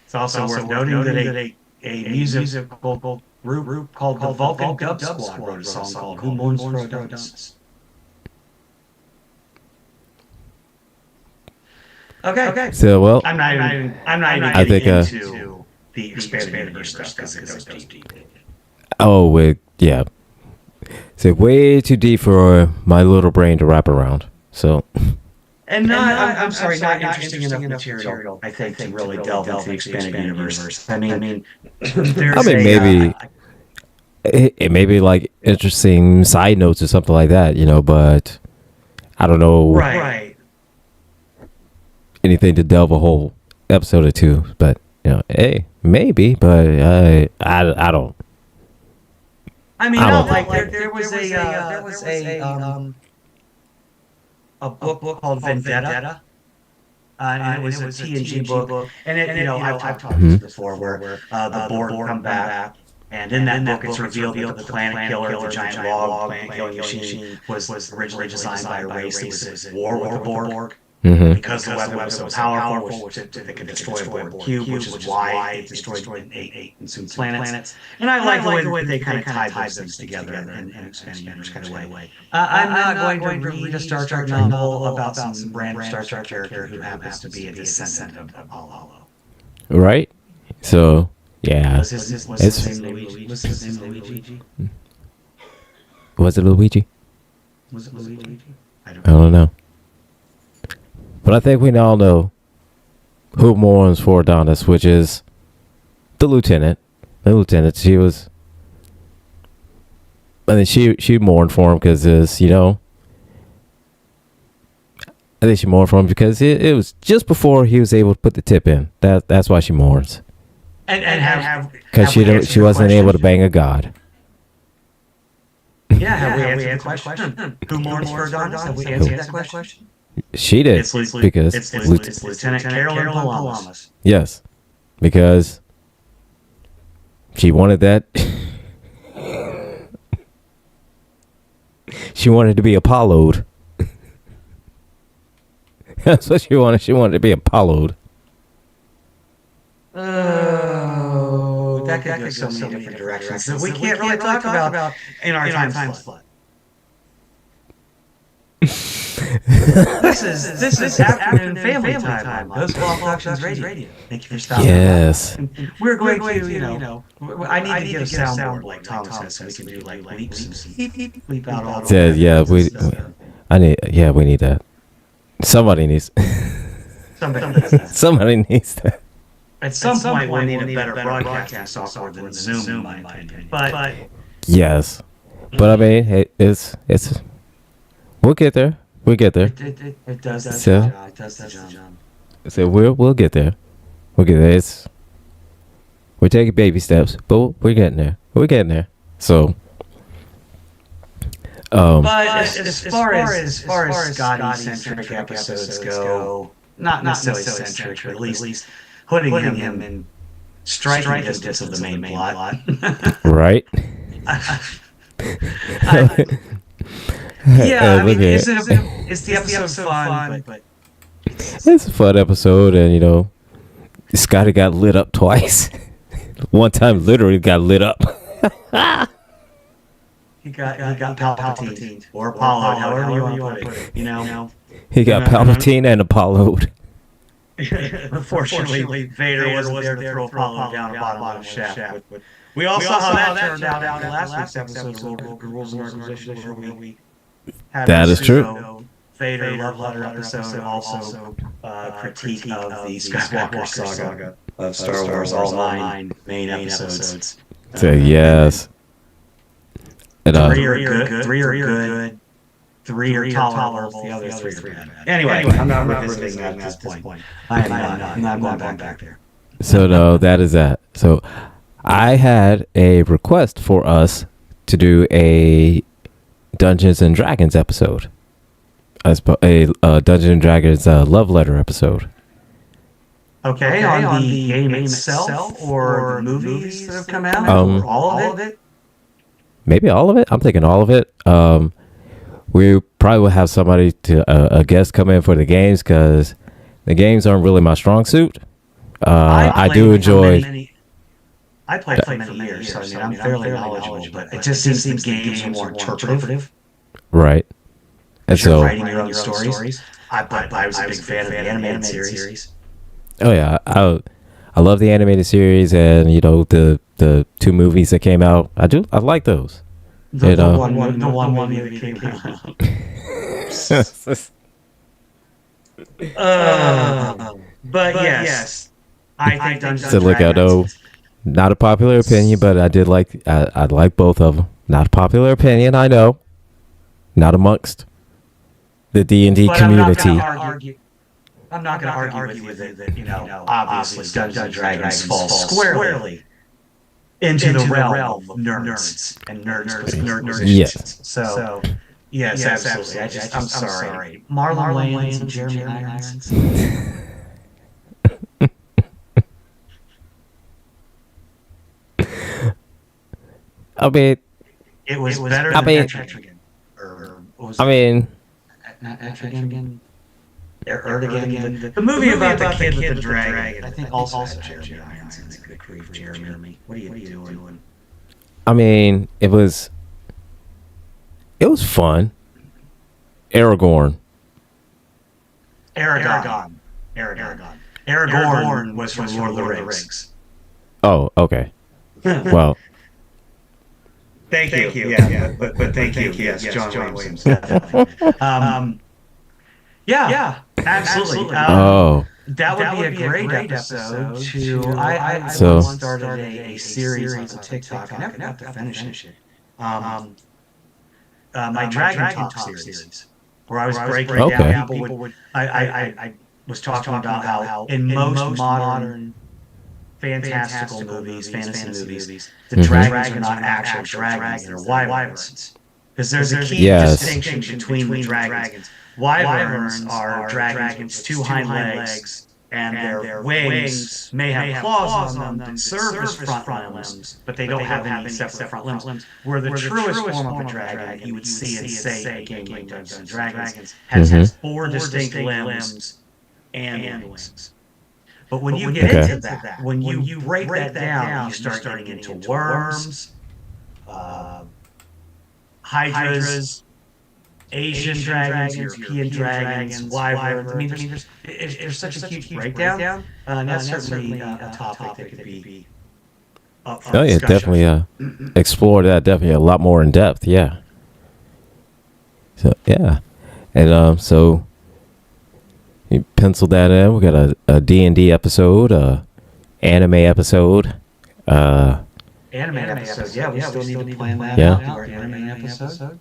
Speaker 2: It's also worth noting that a musical group called the Vulcan Dub Squad wrote a song called Who Mourns for Adonis. Okay.
Speaker 1: So well,
Speaker 2: I'm not even
Speaker 1: I think,
Speaker 2: into the expanded universe stuff because it goes deep.
Speaker 1: yeah. So way too deep for my little brain to wrap around. So.
Speaker 2: And I'm sorry, not interesting enough material, I think, to really delve into the expanded universe. I mean,
Speaker 1: maybe it may be like interesting side notes or something like that, but I don't know.
Speaker 2: Right.
Speaker 1: Anything to delve a whole episode or two, but hey, maybe, but I don't.
Speaker 2: I mean,
Speaker 1: I
Speaker 2: no,
Speaker 1: don't
Speaker 2: like
Speaker 1: think.
Speaker 2: there was a book called Vendetta, and it was a TNG book, and I've talked about this
Speaker 1: Mhm.
Speaker 2: before, where the Borg come back, and in that book it's revealed that the Planet Killer, the giant log planet killing machine, was originally designed by a race that was at war with the Borg. And
Speaker 1: Mhm.
Speaker 2: because the weapon was so powerful, they could destroy a Borg cube, which is why it destroyed and ate consumed planets. And I like the way that they kind of tied those things together in an expanding universe kind of way. I'm not going to read a Star Trek novel about some random Star Trek character who happens to be a descendant of Apollo.
Speaker 1: Right. So yeah,
Speaker 2: Was his name Luigi? Was his name Luigi?
Speaker 1: was it Luigi?
Speaker 2: Was it Luigi? I
Speaker 1: I don't know. But I think we all know who mourns for Adonis, which is the lieutenant. The lieutenant. She was. I think she mourned for him because I think she mourned for him because it was just before he was able to put the tip in. That's why she mourns.
Speaker 2: And
Speaker 1: Because she wasn't able to bang a god.
Speaker 2: Yeah, have we answered the question? Who mourns for Adonis? Have we answered that question?
Speaker 1: She did because
Speaker 2: it's Lieutenant Carolyn Palamas.
Speaker 1: yes, because she wanted that. She wanted to be Apollo'd. That's what she wanted. She wanted to be Apollo'd.
Speaker 2: Oh, that could go so many different directions that we can't really talk about in our time slot. This is afternoon family time on Ghost Ball Productions Radio. Thank you for stopping.
Speaker 1: Yes.
Speaker 2: by. We're going to, I need to get a soundboard like Tom says, so we can do like bleeps and bleep out all the
Speaker 1: Yeah, we need that. Somebody needs. Somebody needs that.
Speaker 2: At some point, we'll need a better broadcast software than Zoom, in my opinion. But
Speaker 1: yes, but I mean, hey, it's we'll get there. We'll get there.
Speaker 2: It does the
Speaker 1: So-
Speaker 2: job. It does the job.
Speaker 1: So we'll get there. We'll get there. We're taking baby steps, but we're getting there. We're getting there. So,
Speaker 2: But as far as Scotty-centric episodes go, not necessarily centric, but at least putting him in striking distance of the main plot.
Speaker 1: right?
Speaker 2: Yeah, I mean,
Speaker 1: look at
Speaker 2: is the episode fun? But
Speaker 1: it's a fun episode, and Scotty got lit up twice. One time, literally got lit up.
Speaker 2: he got Palpatine or Apollo, however you want to put it.
Speaker 1: He got Palpatine and Apollo'd.
Speaker 2: Unfortunately, Vader wasn't there to throw Apollo down the bottom of the shaft. But we all saw how that turned out in last week's episode of Rules and Organization, where we had
Speaker 1: That is true.
Speaker 2: Vader love letter episode, also critique of the Skywalker saga of Star Wars, all 9 main episodes.
Speaker 1: So yes, and,
Speaker 2: 3 are good. 3 are good. 3 are tolerable. The other 3 are bad. Anyway, I'm not revisiting that at this point. I'm not going back there.
Speaker 1: So no, that is that. So I had a request for us to do a Dungeons and Dragons episode. A Dungeons and Dragons love letter episode.
Speaker 2: Okay, on the game itself or the movies that have come out? Or all of it?
Speaker 1: Maybe all of it. I'm thinking all of it. We probably will have somebody a guest come in for the games because the games aren't really my strong suit. I do enjoy.
Speaker 2: I played for many years, so I'm fairly knowledgeable, but it just seems the games are more interpretive.
Speaker 1: Right. And
Speaker 2: You're
Speaker 1: so
Speaker 2: writing your own stories. I was a big fan of the animated series.
Speaker 1: Oh yeah, I love the animated series, and the 2 movies that came out. I like those.
Speaker 2: The one movie that came out. But yes, I think Dungeons
Speaker 1: So look, I know, not a popular opinion, but I did like. I like both of them. Not a popular opinion, I know. Not amongst the D&D community.
Speaker 2: I'm not going to argue with you that, obviously Dungeons and Dragons falls squarely into the realm of nerds and nerd
Speaker 1: Yes.
Speaker 2: So, yes, absolutely. I'm sorry. Marlon Wayans and Jeremy Irons.
Speaker 1: I mean,
Speaker 2: it was better than Etrigan.
Speaker 1: I mean,
Speaker 2: not Etrigan. Erdogan. The movie about the kid with the dragon. I think also had Jeremy Irons in it. Good grief, Jeremy. What are you doing?
Speaker 1: I mean, it was fun. Aragorn
Speaker 2: was from Lord of the Rings.
Speaker 1: Oh, okay. Well,
Speaker 2: thank you. Yeah, but thank you. Yes, John Williams. Definitely. Yeah, absolutely. That would be a great episode to. I started a series on TikTok. I never got to finish it. My Dragon Talk series, where I was breaking down people would. I was talking about how in most modern fantastical movies, fantasy movies, the dragons are not actual dragons; they're wyverns. Because there's a key distinction between the dragons. Wyverns are dragons with two hind legs, and their wings may have claws on them that serve as front limbs, but they don't have any separate front limbs. Where the truest form of a dragon that you would see in, say, a game like Dungeons and Dragons has four distinct limbs and wings. But when you get into that, when you break that down, you start getting into worms, hydras, Asian dragons, European dragons, wyverns. I mean, there's such a huge breakdown, and that's certainly a topic that could be up for discussion.
Speaker 1: Definitely explore that definitely a lot more in depth. Yeah. So yeah, and so you pencil that in. We got a D&D episode, anime episode.
Speaker 2: Anime episode. Yeah, we still need to plan that out. Our anime episode.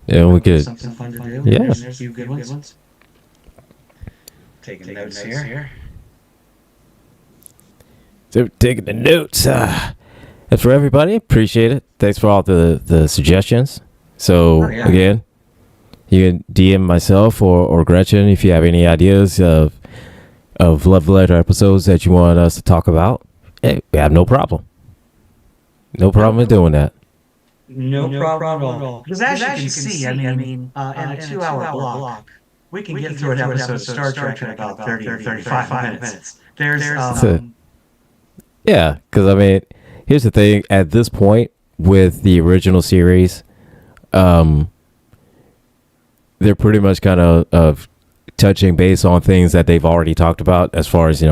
Speaker 1: Yeah, we could.
Speaker 2: Something fun to do.
Speaker 1: Yeah.
Speaker 2: There's a few good ones. Taking notes here.
Speaker 1: So taking the notes. And for everybody, appreciate it. Thanks for all the suggestions. So again, you can DM myself or Gretchen if you have any ideas of love letter episodes that you want us to talk about. Hey, we have no problem. No problem with doing that.
Speaker 2: No problem at all. Because as you can see, I mean, in a 2-hour block, we can get through an episode of Star Trek in about 30 or 35 minutes.
Speaker 1: Yeah, because I mean, here's the thing. At this point, with the original series, they're pretty much kind of touching base on things that they've already talked about, as far as,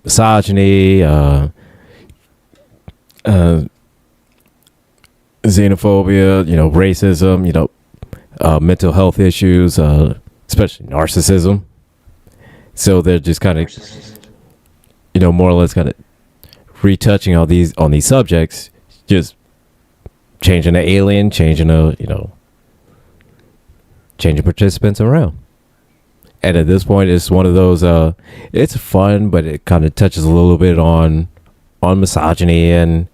Speaker 1: misogyny, xenophobia, racism, mental health issues, especially narcissism. So they're just kind of, more or less kind of retouching on these subjects, just changing the alien, changing participants around. And at this point, it's one of those. It's fun, but it kind of touches a little bit on misogyny and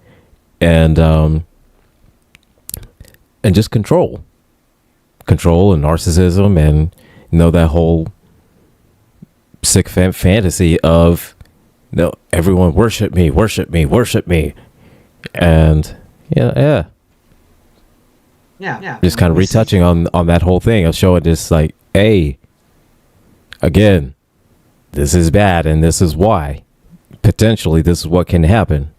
Speaker 1: just control and narcissism, and that whole sick fantasy of everyone worship me, and yeah. Just kind of retouching on that whole thing of showing just like, hey, again, this is bad, and this is why. Potentially, this is what can happen.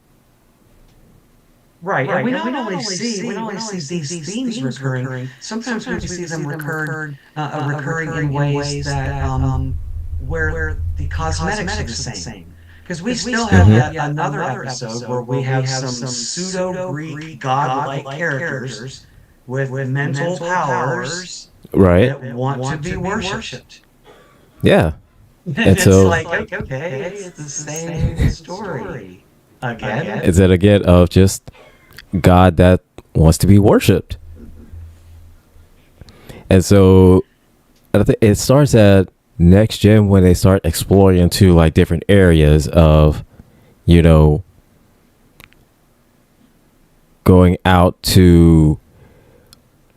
Speaker 2: Right. And we not only see these themes recurring. Sometimes we see them recurring in ways that where the cosmetics are the same. Because we still have another episode where we have some pseudo-Greek godlike characters with mental powers,
Speaker 1: right,
Speaker 2: that want to be worshipped.
Speaker 1: Yeah.
Speaker 2: And it's like, okay, it's the same story again.
Speaker 1: Is it again of just God that wants to be worshipped? And so I think it starts at next gen, when they start exploring into like different areas of, you know, going out to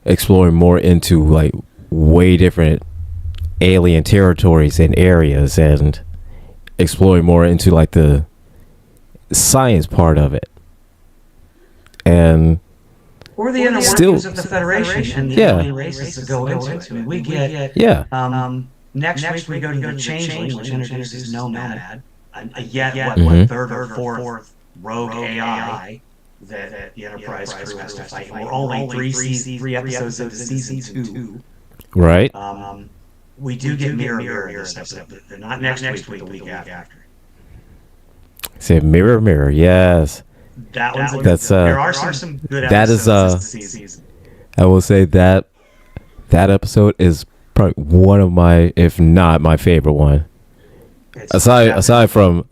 Speaker 1: exploring more into like way different alien territories and areas, and exploring more into like the science part of it, and
Speaker 2: or the inner workings of the Federation and the alien races that go into it. We get next week we go to the Changeling, which introduces Nomad, yet what third or fourth rogue AI that the Enterprise crew has to fight. We're only three episodes into season 2.
Speaker 1: right.
Speaker 2: We do get Mirror in this episode, not next week, but the week after.
Speaker 1: Say Mirror, Mirror, yes.
Speaker 2: There are some good episodes this season.
Speaker 1: I will say that episode is probably one of my, if not my favorite one. Aside from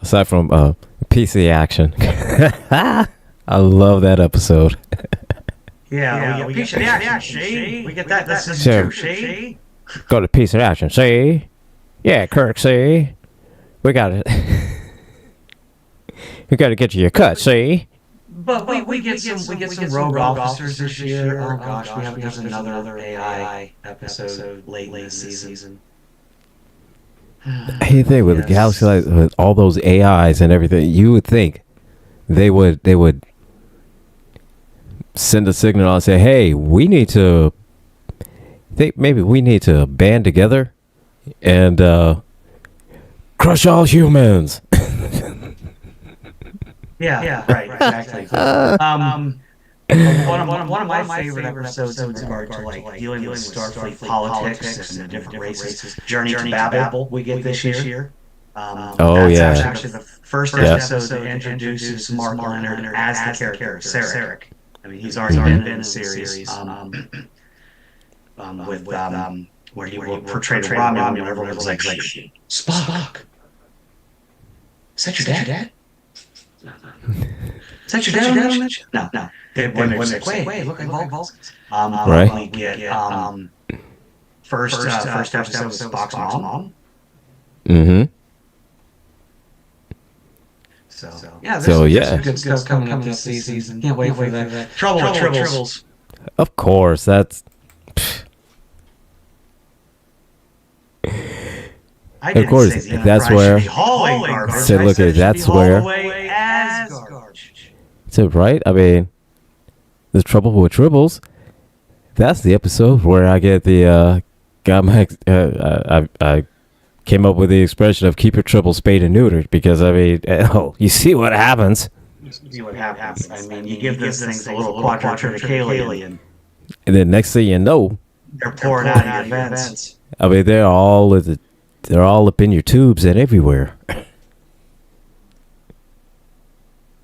Speaker 1: piece of the action. I love that episode.
Speaker 2: We get piece of the action. See, we get that. That's true. See,
Speaker 1: go to piece of action. See, yeah, Kirk. See, we got it. We got to get you your cut. See.
Speaker 2: But we get some rogue officers this year. Oh gosh, there's another AI episode late in the season.
Speaker 1: Hey, thing with the Galaxy, like, with all those AIs and everything, you would think they would send a signal and say, "Hey, maybe we need to band together and crush all humans."
Speaker 2: Right, exactly. One of my favorite episodes in regard to like dealing with Starfleet politics and the different races. Journey to Babel we get this year. That's actually the first episode that introduces Mark Leonard as the character Sarek. I mean, he's already been in the series with where he portrayed Romulan, and everyone was like, Spock, is that your dad? Is that your dad? No. When they say, wait, look at Vulcans.
Speaker 1: Right.
Speaker 2: We get first episode of Spock's mom.
Speaker 1: Mm-hmm.
Speaker 2: There's good stuff coming up this season. Can't wait for that. Trouble with Tribbles.
Speaker 1: Of course, that's. Of course, that's where. So look at that's where. So right, I mean, the Trouble with Tribbles. That's the episode where I get the I came up with the expression of keep your tribbles spayed and neutered, because I mean, you see what happens.
Speaker 2: I mean, you give those things a little quadrilateralien,
Speaker 1: and then next thing you know,
Speaker 2: they're pouring out in events.
Speaker 1: I mean, they're all up in your tubes and everywhere.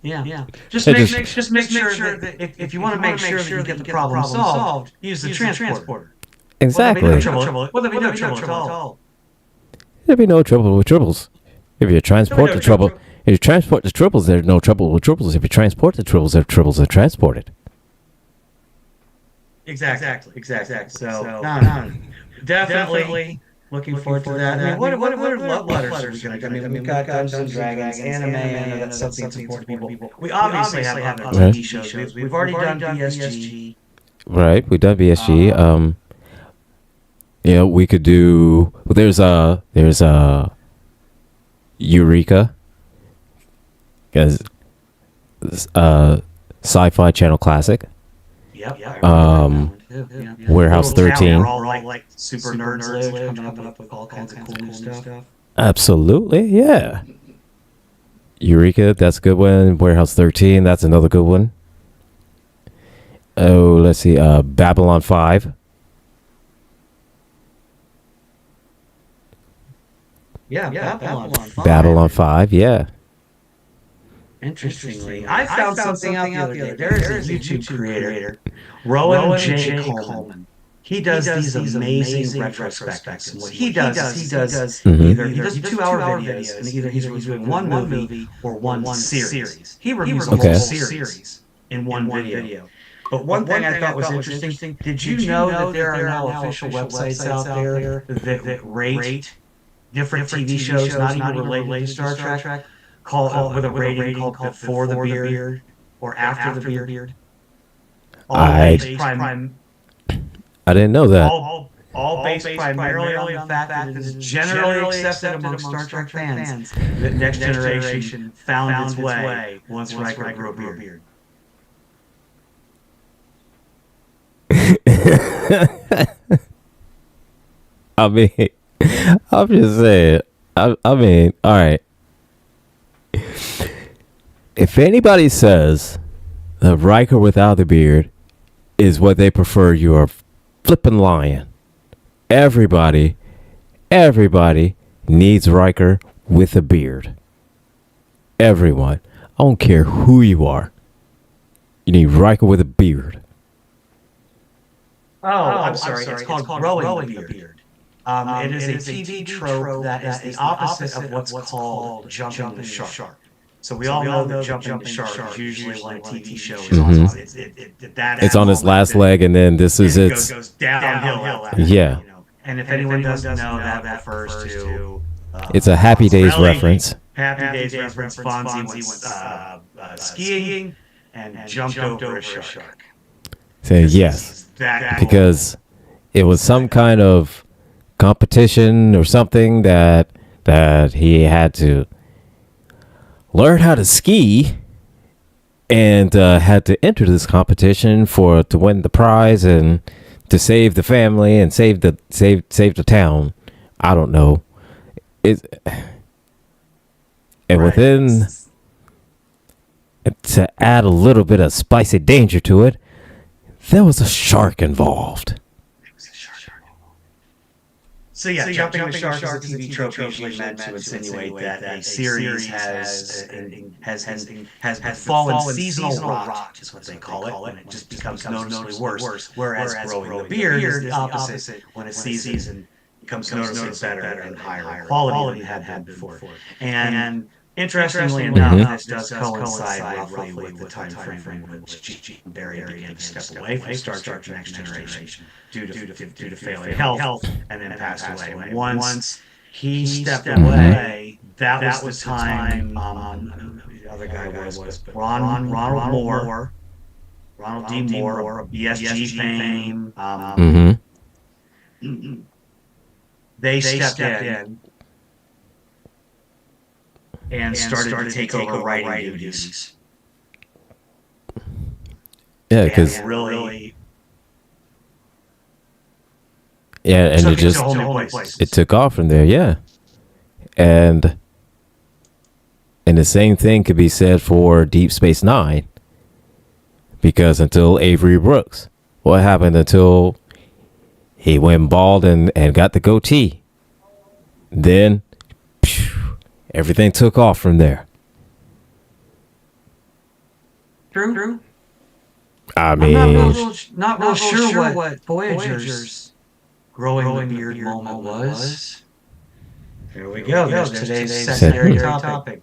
Speaker 2: Yeah. Just make sure that if you want to make sure that you get the problem solved, use the transporter.
Speaker 1: Exactly.
Speaker 2: Well, there'll be no trouble at all.
Speaker 1: There'll be no trouble with tribbles. If you transport the trouble, if you transport the tribbles, there's no trouble with tribbles. If you transport the tribbles, the tribbles are transported.
Speaker 2: Exactly. So, no. Definitely looking forward to that. I mean, what are love letters are we going to do? I mean, we've got Dungeons and Dragons, anime, that's something that's important to people. We obviously have TV shows. We've already done BSG.
Speaker 1: Right, we've done BSG. We could do. Well, there's Eureka, because Sci-Fi Channel Classic.
Speaker 2: Yep.
Speaker 1: Warehouse 13.
Speaker 2: We're all like super nerds live, coming up with all kinds of cool new stuff.
Speaker 1: Absolutely, yeah. Eureka, that's a good one. Warehouse 13, that's another good one. Oh, let's see. Babylon 5.
Speaker 2: Yeah,
Speaker 1: Babylon 5, yeah.
Speaker 2: Interestingly, I found something out the other day. There is a YouTube creator, Rowan J. Coleman. He does these amazing retrospectives. And what he does either he does 2-hour videos, and either he's reviewing one movie or one series. He reviews a whole series in one video. But one thing I thought was interesting, did you know that there are now official websites out there that rate different TV shows, not even related to Star Trek, call with a rating called Before the Beard or After the Beard. All
Speaker 1: I
Speaker 2: based prime,
Speaker 1: I didn't know that.
Speaker 2: all based primarily on the fact that it is generally accepted among Star Trek fans that Next Generation found its way once Riker grew a beard.
Speaker 1: I mean, I'm just saying. I mean, all right. If anybody says the Riker without the beard is what they prefer, you are flipping lying. Everybody needs Riker with a beard. Everyone. I don't care who you are. You need Riker with a beard.
Speaker 2: Oh, I'm sorry. It's called growing the beard. It is a TV trope that is the opposite of what's called jumping the shark. So we all know that jumping the shark is usually when a TV show is on.
Speaker 1: It's on its last leg, and then this is its.
Speaker 2: Goes downhill.
Speaker 1: Yeah.
Speaker 2: And if anyone doesn't know, that refers to.
Speaker 1: It's a Happy Days reference.
Speaker 2: Happy Days reference. Fonzie went skiing and jumped over a shark.
Speaker 1: Saying yes, because it was some kind of competition or something that he had to learn how to ski and had to enter this competition to win the prize and to save the family and save the town. I don't know. And
Speaker 2: Right.
Speaker 1: within, to add a little bit of spicy danger to it, there was a shark involved.
Speaker 2: So jumping the shark is a TV trope usually meant to insinuate that a series has fallen seasonal rot, is what they call it, when it just becomes noticeably worse. Whereas growing the beard is the opposite, when a season becomes noticeably better and higher quality than it had been before. And interestingly enough, this does coincide roughly with the time frame in which Gene Barry began to step away from Star Trek Next Generation due to failing health, and then passed away. And once he stepped away, that was the time. The other guy was Ronald D. Moore of BSG fame. They stepped in and started to take over writing duties.
Speaker 1: Yeah, because
Speaker 2: really,
Speaker 1: and
Speaker 2: took
Speaker 1: it just
Speaker 2: to a whole new place.
Speaker 1: it took off from there. Yeah, and the same thing could be said for Deep Space Nine, because until Avery Brooks, what happened until he went bald and got the goatee? Then everything took off from there.
Speaker 2: True.
Speaker 1: I mean,
Speaker 2: I'm not real sure what Voyager's growing the beard moment was. Here we go. There's today's secondary topic.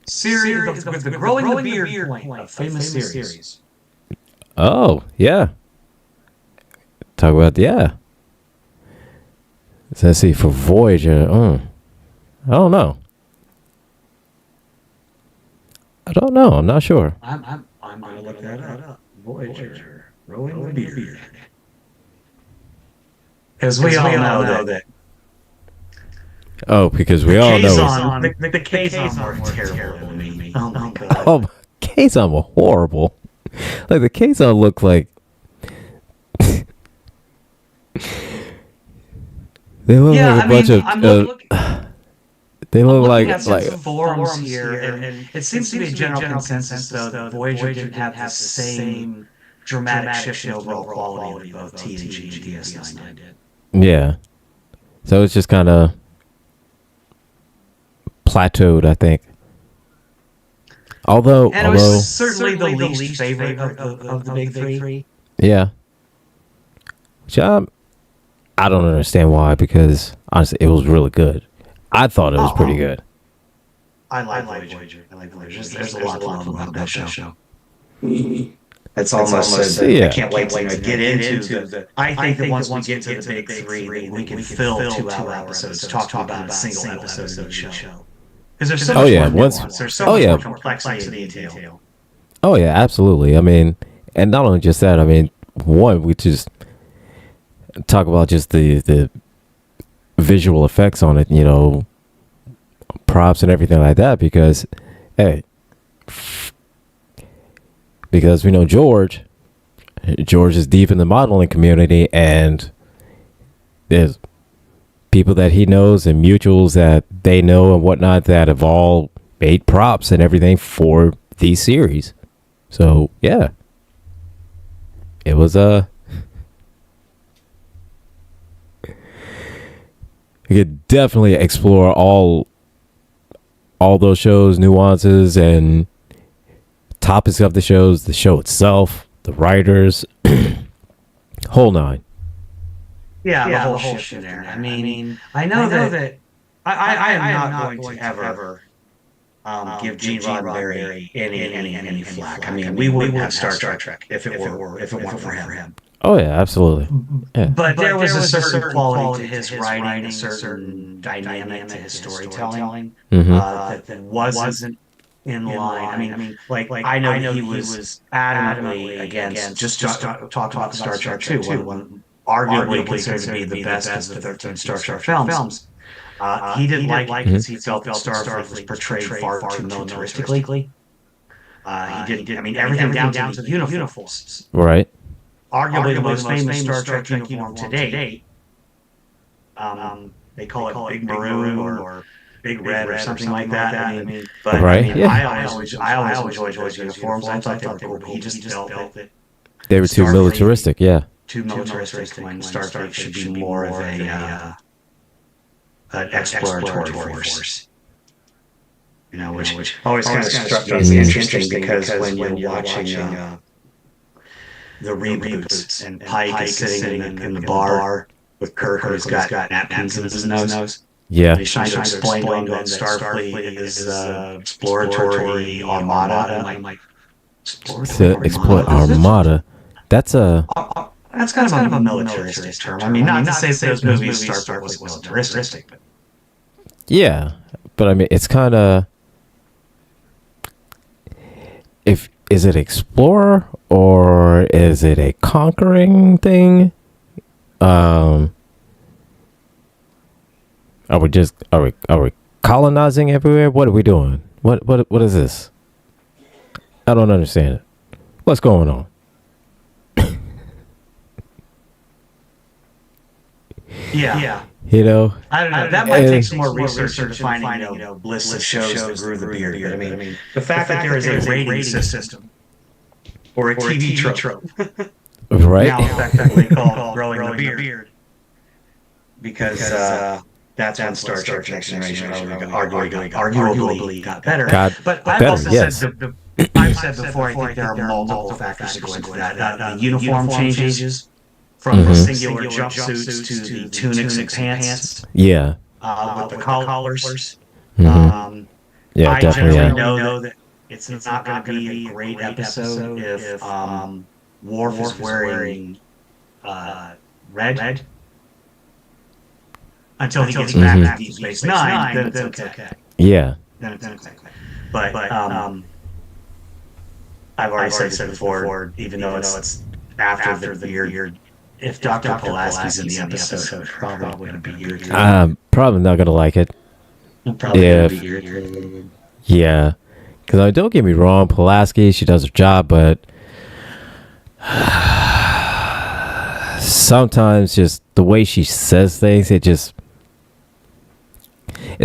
Speaker 2: Series the growing the beard point of famous series.
Speaker 1: oh yeah. Talk about So let's see for Voyager. I don't know. I'm not sure.
Speaker 2: I'm gonna look that up. Voyager growing the beard. Because we all know that.
Speaker 1: Oh, because we all know.
Speaker 2: The Kazon were terrible to me. Oh my god.
Speaker 1: Oh, Kazon were horrible. Like the Kazon looked like they look like a bunch of. They look like
Speaker 2: forums here, and it seems to be a general consensus though that Voyager didn't have the same dramatic shift in overall quality of both TNG and DS9 did.
Speaker 1: Yeah, so it's just kind of plateaued, I think. Although
Speaker 2: it was certainly the least favorite of the big three.
Speaker 1: Yeah, which I don't understand why, because honestly, it was really good. I thought it was pretty good.
Speaker 2: I like Voyager. There's a lot to love about that show. It's almost
Speaker 1: Yeah.
Speaker 2: I can't wait to get into the. I think that once we get to the big three, that we can fill 2-hour episodes talking about a single episode of each show. Because there's so much more nuance. There's so much more complexity and detail.
Speaker 1: Oh yeah, absolutely. I mean, and not only just that. I mean, one, we just talk about just the visual effects on it. You know, props and everything like that. Because, hey, because we know George is deep in the modeling community, and there's people that he knows and mutuals that they know and whatnot that have all made props and everything for these series. So yeah, it was you could definitely explore all those shows, nuances, and topics of the shows, the show itself, the writers, whole nine.
Speaker 2: Yeah, the whole shit there. I mean, I know that I am not going to ever give Gene Roddenberry any flack. I mean, we wouldn't have Star Trek if it weren't for him.
Speaker 1: Oh yeah, absolutely. Yeah.
Speaker 2: But there was a certain quality to his writing, a certain dynamic to his storytelling that wasn't in line. I mean, like I know he was adamantly against just talk about Star Trek 2, one arguably considered to be the best of the 13 Star Trek films. He didn't like it because he felt that Starfleet was portrayed far too militaristically. He didn't. I mean, everything down to the uniforms.
Speaker 1: Right.
Speaker 2: Arguably the most famous Star Trek uniform to date. They call it Big Maroon or Big Red or something like that. I mean, but
Speaker 1: right.
Speaker 2: I mean, I always enjoyed those uniforms. I thought they were cool. But he just felt that
Speaker 1: they were too militaristic. Yeah.
Speaker 2: Too militaristic when Starfleet should be more of an exploratory force. You know, which always kind of struck me as interesting because when you're watching the reboots and Pike is sitting in the bar with Kirk, who's got napkins in his nose.
Speaker 1: Yeah.
Speaker 2: And he's trying to explain to him that Starfleet is exploratory armada. And I'm like,
Speaker 1: explore armada. That's a.
Speaker 2: That's kind of a militaristic term. I mean, not to say those movies Starfleet was militaristic, but
Speaker 1: yeah, but I mean, it's kind of. Is it explorer or is it a conquering thing? Are we colonizing everywhere? What are we doing? What is this? I don't understand it. What's going on?
Speaker 2: Yeah.
Speaker 1: You know,
Speaker 2: I don't know. That might take some more research to find, lists of shows that grew the beard. But I mean, the fact that there is a rating system or a TV trope,
Speaker 1: right?
Speaker 2: Now effectively called growing the beard, because that's when Star Trek Next Generation arguably got better. But I've also said I've said before, I think there are multiple factors that go into that. The uniform changes. From the singular jumpsuits to the tunics and pants.
Speaker 1: Yeah.
Speaker 2: With the collars.
Speaker 1: Mm-hmm. Yeah,
Speaker 2: I
Speaker 1: definitely.
Speaker 2: generally know that it's not going to be a great episode if Worf is wearing red. Until he gets back to Deep Space Nine, then it's okay.
Speaker 1: Yeah.
Speaker 2: Then it's okay. But I've already said before, even though it's after the beard, if Dr. Pulaski's in the episode, probably going to be irritated.
Speaker 1: I'm probably not going to like it.
Speaker 2: Probably going to be irritated.
Speaker 1: Yeah. Because don't get me wrong, Pulaski, she does her job, but sometimes just the way she says things, it's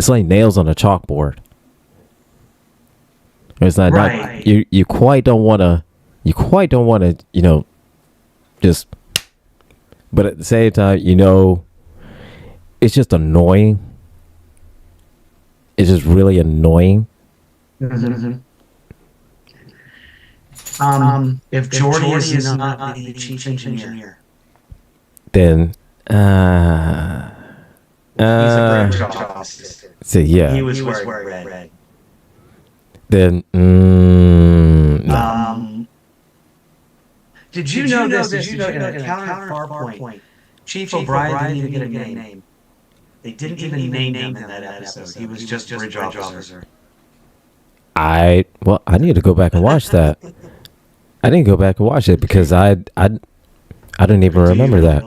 Speaker 1: like nails on a chalkboard. It's not,
Speaker 2: right.
Speaker 1: You quite don't want to, just. But at the same time, it's just annoying. It's just really annoying.
Speaker 2: Mm-hmm. If Geordi is not the chief engineer,
Speaker 1: then
Speaker 2: he's a branch officer.
Speaker 1: So yeah,
Speaker 2: he was wearing red.
Speaker 1: Then no.
Speaker 2: Did you know this? Did you know in Encounter at Farpoint, Chief O'Brien didn't even get a name. They didn't even name him in that episode. He was just bridge officer.
Speaker 1: I need to go back and watch that. I didn't go back and watch it because I didn't even remember that.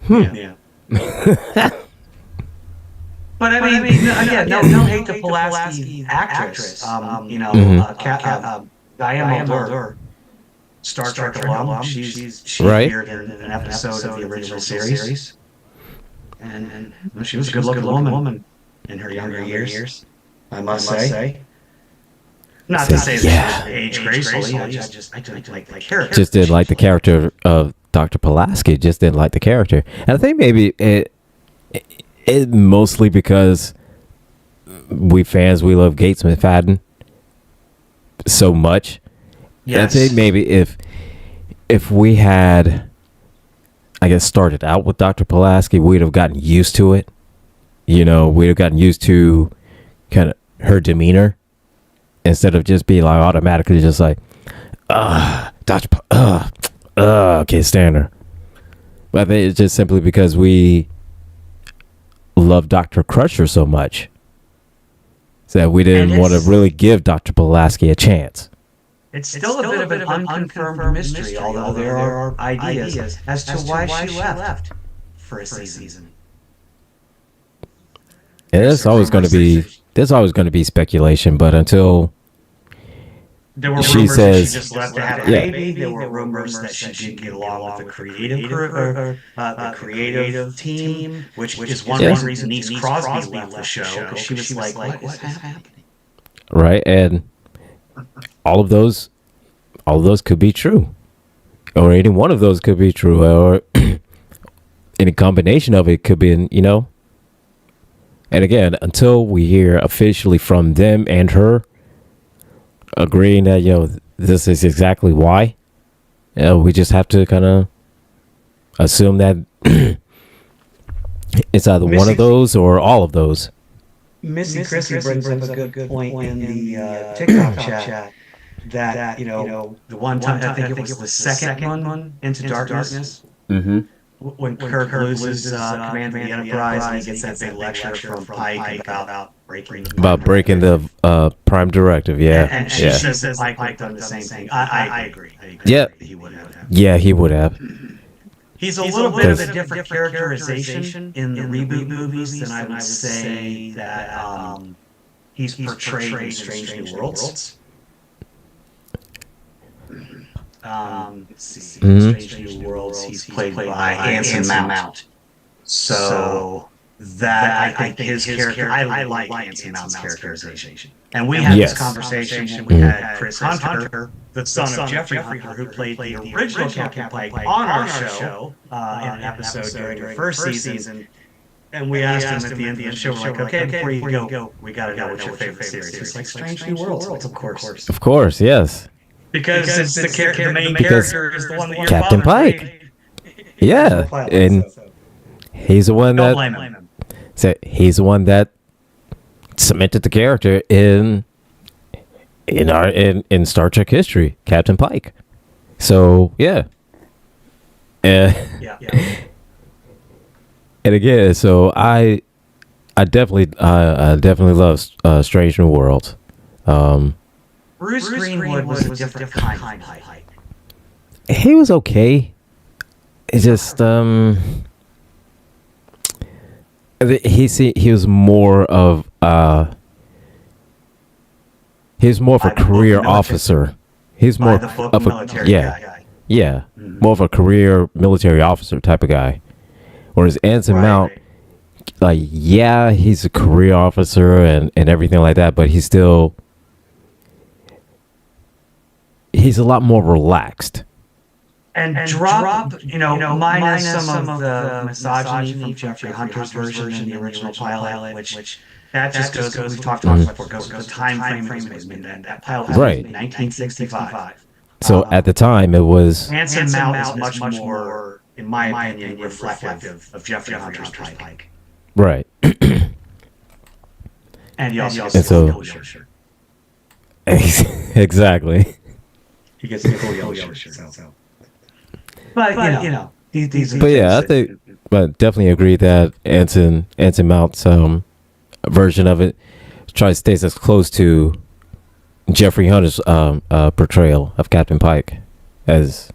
Speaker 2: Yeah. But I mean, again, no hate to Pulaski's actress. Diane Muldaur, Star Trek alum. She appeared in an episode of the original series, and she was a good-looking woman in her younger years. I must say. Not to say that she aged gracefully. I just didn't like the character.
Speaker 1: Just didn't like the character of Dr. Pulaski. Just didn't like the character, and I think maybe it mostly because we love Gates McFadden so much. Yes. I think maybe if we had, I guess, started out with Dr. Pulaski, we'd have gotten used to it. We'd have gotten used to kind of her demeanor instead of just being like automatically just like, can't stand her. But I think it's just simply because we love Dr. Crusher so much that we didn't want to really give Dr. Pulaski a chance.
Speaker 2: It's still a bit of an unconfirmed mystery, although there are ideas as to why she left for a season.
Speaker 1: And there's always going to be speculation, but until
Speaker 2: there were
Speaker 1: she
Speaker 2: rumors
Speaker 1: says
Speaker 2: that she just left to have a baby. There were rumors that she didn't get along with the creative team, which is one reason Denise Crosby left the show, because she was like, "What's happening?"
Speaker 1: Right, and all of those could be true, or any one of those could be true, or any combination of it could be, And again, until we hear officially from them and her agreeing that this is exactly why, we just have to kind of assume that it's either one of those or all of those.
Speaker 2: Missy Chrissy brings up a good point in the TikTok chat that the one time, I think it was the second one, Into Darkness, when Kirk loses command of the Enterprise and he gets that big lecture from Pike about breaking
Speaker 1: the Prime Directive.
Speaker 2: And she says that Pike would have done the same thing. I agree.
Speaker 1: Yeah, he would have. Yeah, he would have.
Speaker 2: He's a little bit of a different characterization in the reboot movies than I would say that he's portrayed in Strange New Worlds. Let's see. Strange New Worlds, he's played by Anson Mount. So that I think his character, I like Anson Mount's characterization. And we had this conversation when we had Chris Hunter, the son of Jeffrey Hunter, who played the original Captain Pike on our show in an episode during the first season. And we asked him at the end of the show, we're like, okay, before you go, we got to know what your favorite series is. Like Strange New Worlds, of course.
Speaker 1: Of course, yes.
Speaker 2: Because it's the main character is the one that your
Speaker 1: Captain Pike. Yeah, and he's the one
Speaker 2: Don't blame him.
Speaker 1: He's the one that cemented the character in Star Trek history, Captain Pike. So yeah.
Speaker 2: Yeah.
Speaker 1: And again, so I definitely love Strange New Worlds.
Speaker 2: Bruce Greenwood was a different kind of Pike.
Speaker 1: He was okay. It's just he was more of a career officer. He's more of a
Speaker 2: military guy.
Speaker 1: Yeah, more of a career military officer type of guy. Whereas Anson Mount, he's a career officer and everything like that, but he's a lot more relaxed.
Speaker 2: And drop, minus some of the misogyny from Jeffrey Hunter's version in the original pilot, which that just goes, we've talked about before, goes with the time frame it was made. That pilot was made in 1965.
Speaker 1: So at the time, it was...
Speaker 2: Anson Mount was much more, in my opinion, reflective of Jeffrey Hunter's Pike.
Speaker 1: Right.
Speaker 2: And he also had a polo shirt.
Speaker 1: Exactly.
Speaker 2: he gets the cool yellow shirt. So. But you know, these.
Speaker 1: But yeah, I think, but definitely agree that Anson Mount's version of it tries to stay as close to Jeffrey Hunter's portrayal of Captain Pike as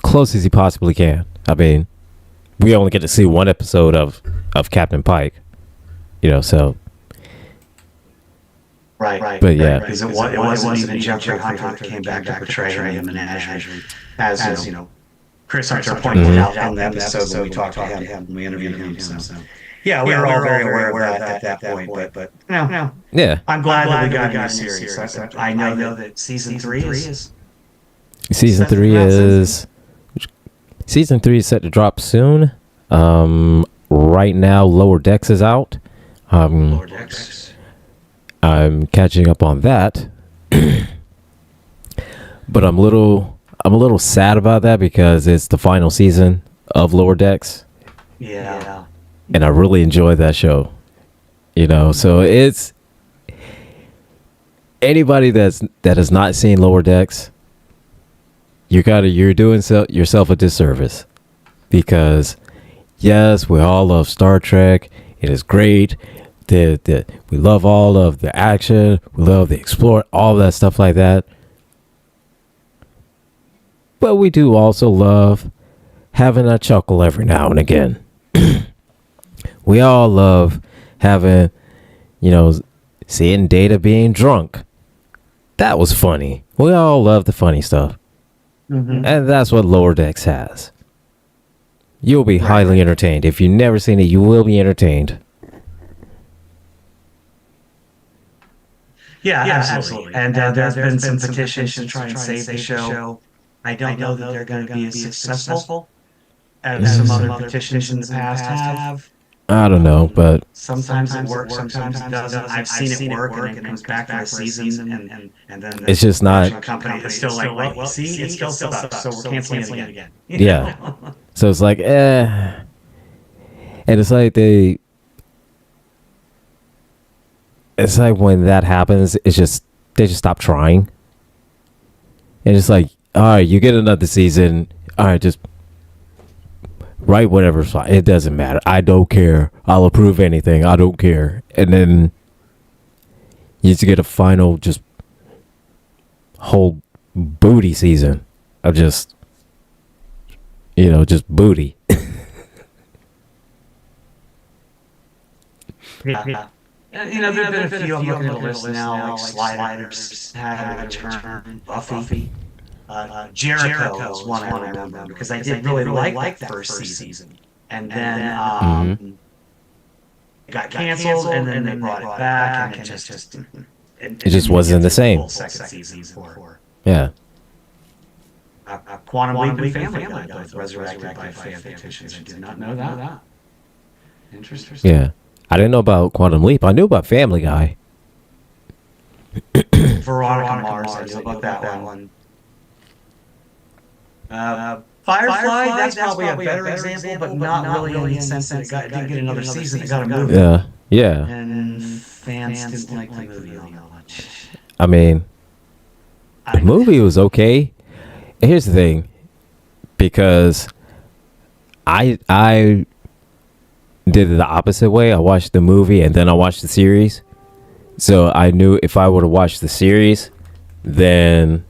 Speaker 1: close as he possibly can. I mean, we only get to see one episode of Captain Pike, so.
Speaker 2: Right.
Speaker 1: But yeah,
Speaker 2: because it wasn't even Jeffrey Hunter that came back to portray him in Menagerie, as Chris Hunter pointed out in the episode when we talked to him, when we interviewed him. So. Yeah, we were all very aware of that at that point, but
Speaker 1: yeah,
Speaker 2: I'm glad that we got a new series. I know that season 3 is
Speaker 1: season 3 is set to drop soon. Right now, Lower Decks is out.
Speaker 2: Lower Decks.
Speaker 1: I'm catching up on that, but I'm a little sad about that because it's the final season of Lower Decks.
Speaker 2: Yeah.
Speaker 1: And I really enjoy that show. So it's anybody that has not seen Lower Decks, you're doing yourself a disservice, because yes, we all love Star Trek. It is great. We love all of the action. We love the explore, all that stuff like that. But we do also love having a chuckle every now and again. We all love having, seeing Data being drunk. That was funny. We all love the funny stuff. Mm-hmm. And that's what Lower Decks has. You'll be highly entertained. If you've never seen it, you will be entertained.
Speaker 2: Yeah, absolutely. And there's been some petitions to try and save the show. I don't know that they're going to be as successful as some other petitions in the past have.
Speaker 1: I don't know, but
Speaker 2: sometimes it works, sometimes it doesn't. I've seen it work, and it comes back for a season, and then
Speaker 1: it's just not.
Speaker 2: The company is still like, well, see, it still sucks, so we're canceling it again.
Speaker 1: Yeah. So it's like, and it's like it's like when that happens, they just stop trying, and it's like, all right, you get another season, all right, just write whatever's fine. It doesn't matter. I don't care. I'll approve anything. I don't care. And then you just get a final, just whole booty season of just booty.
Speaker 2: Yeah. There have been a few. I'm looking at the list now, like Sliders had a return, Buffy. Jericho is one I remember because I did really like that first season, and then it got canceled, and then they brought it back, and it
Speaker 1: just wasn't the same.
Speaker 2: Second season for
Speaker 3: Quantum Leap and Family Guy both resurrected by fan petitions. I did not know that. Interesting.
Speaker 1: Yeah, I didn't know about Quantum Leap. I knew about Family Guy.
Speaker 2: Veronica Mars, I knew about that one. Firefly, that's probably a better example, but not really in the sense that it didn't get another season. It got a movie.
Speaker 1: Yeah.
Speaker 2: And fans didn't like the movie all that much.
Speaker 1: I mean, the movie was okay. Here's the thing, because I did it the opposite way. I watched the movie and then I watched the series. So I knew if I would have watched the series, then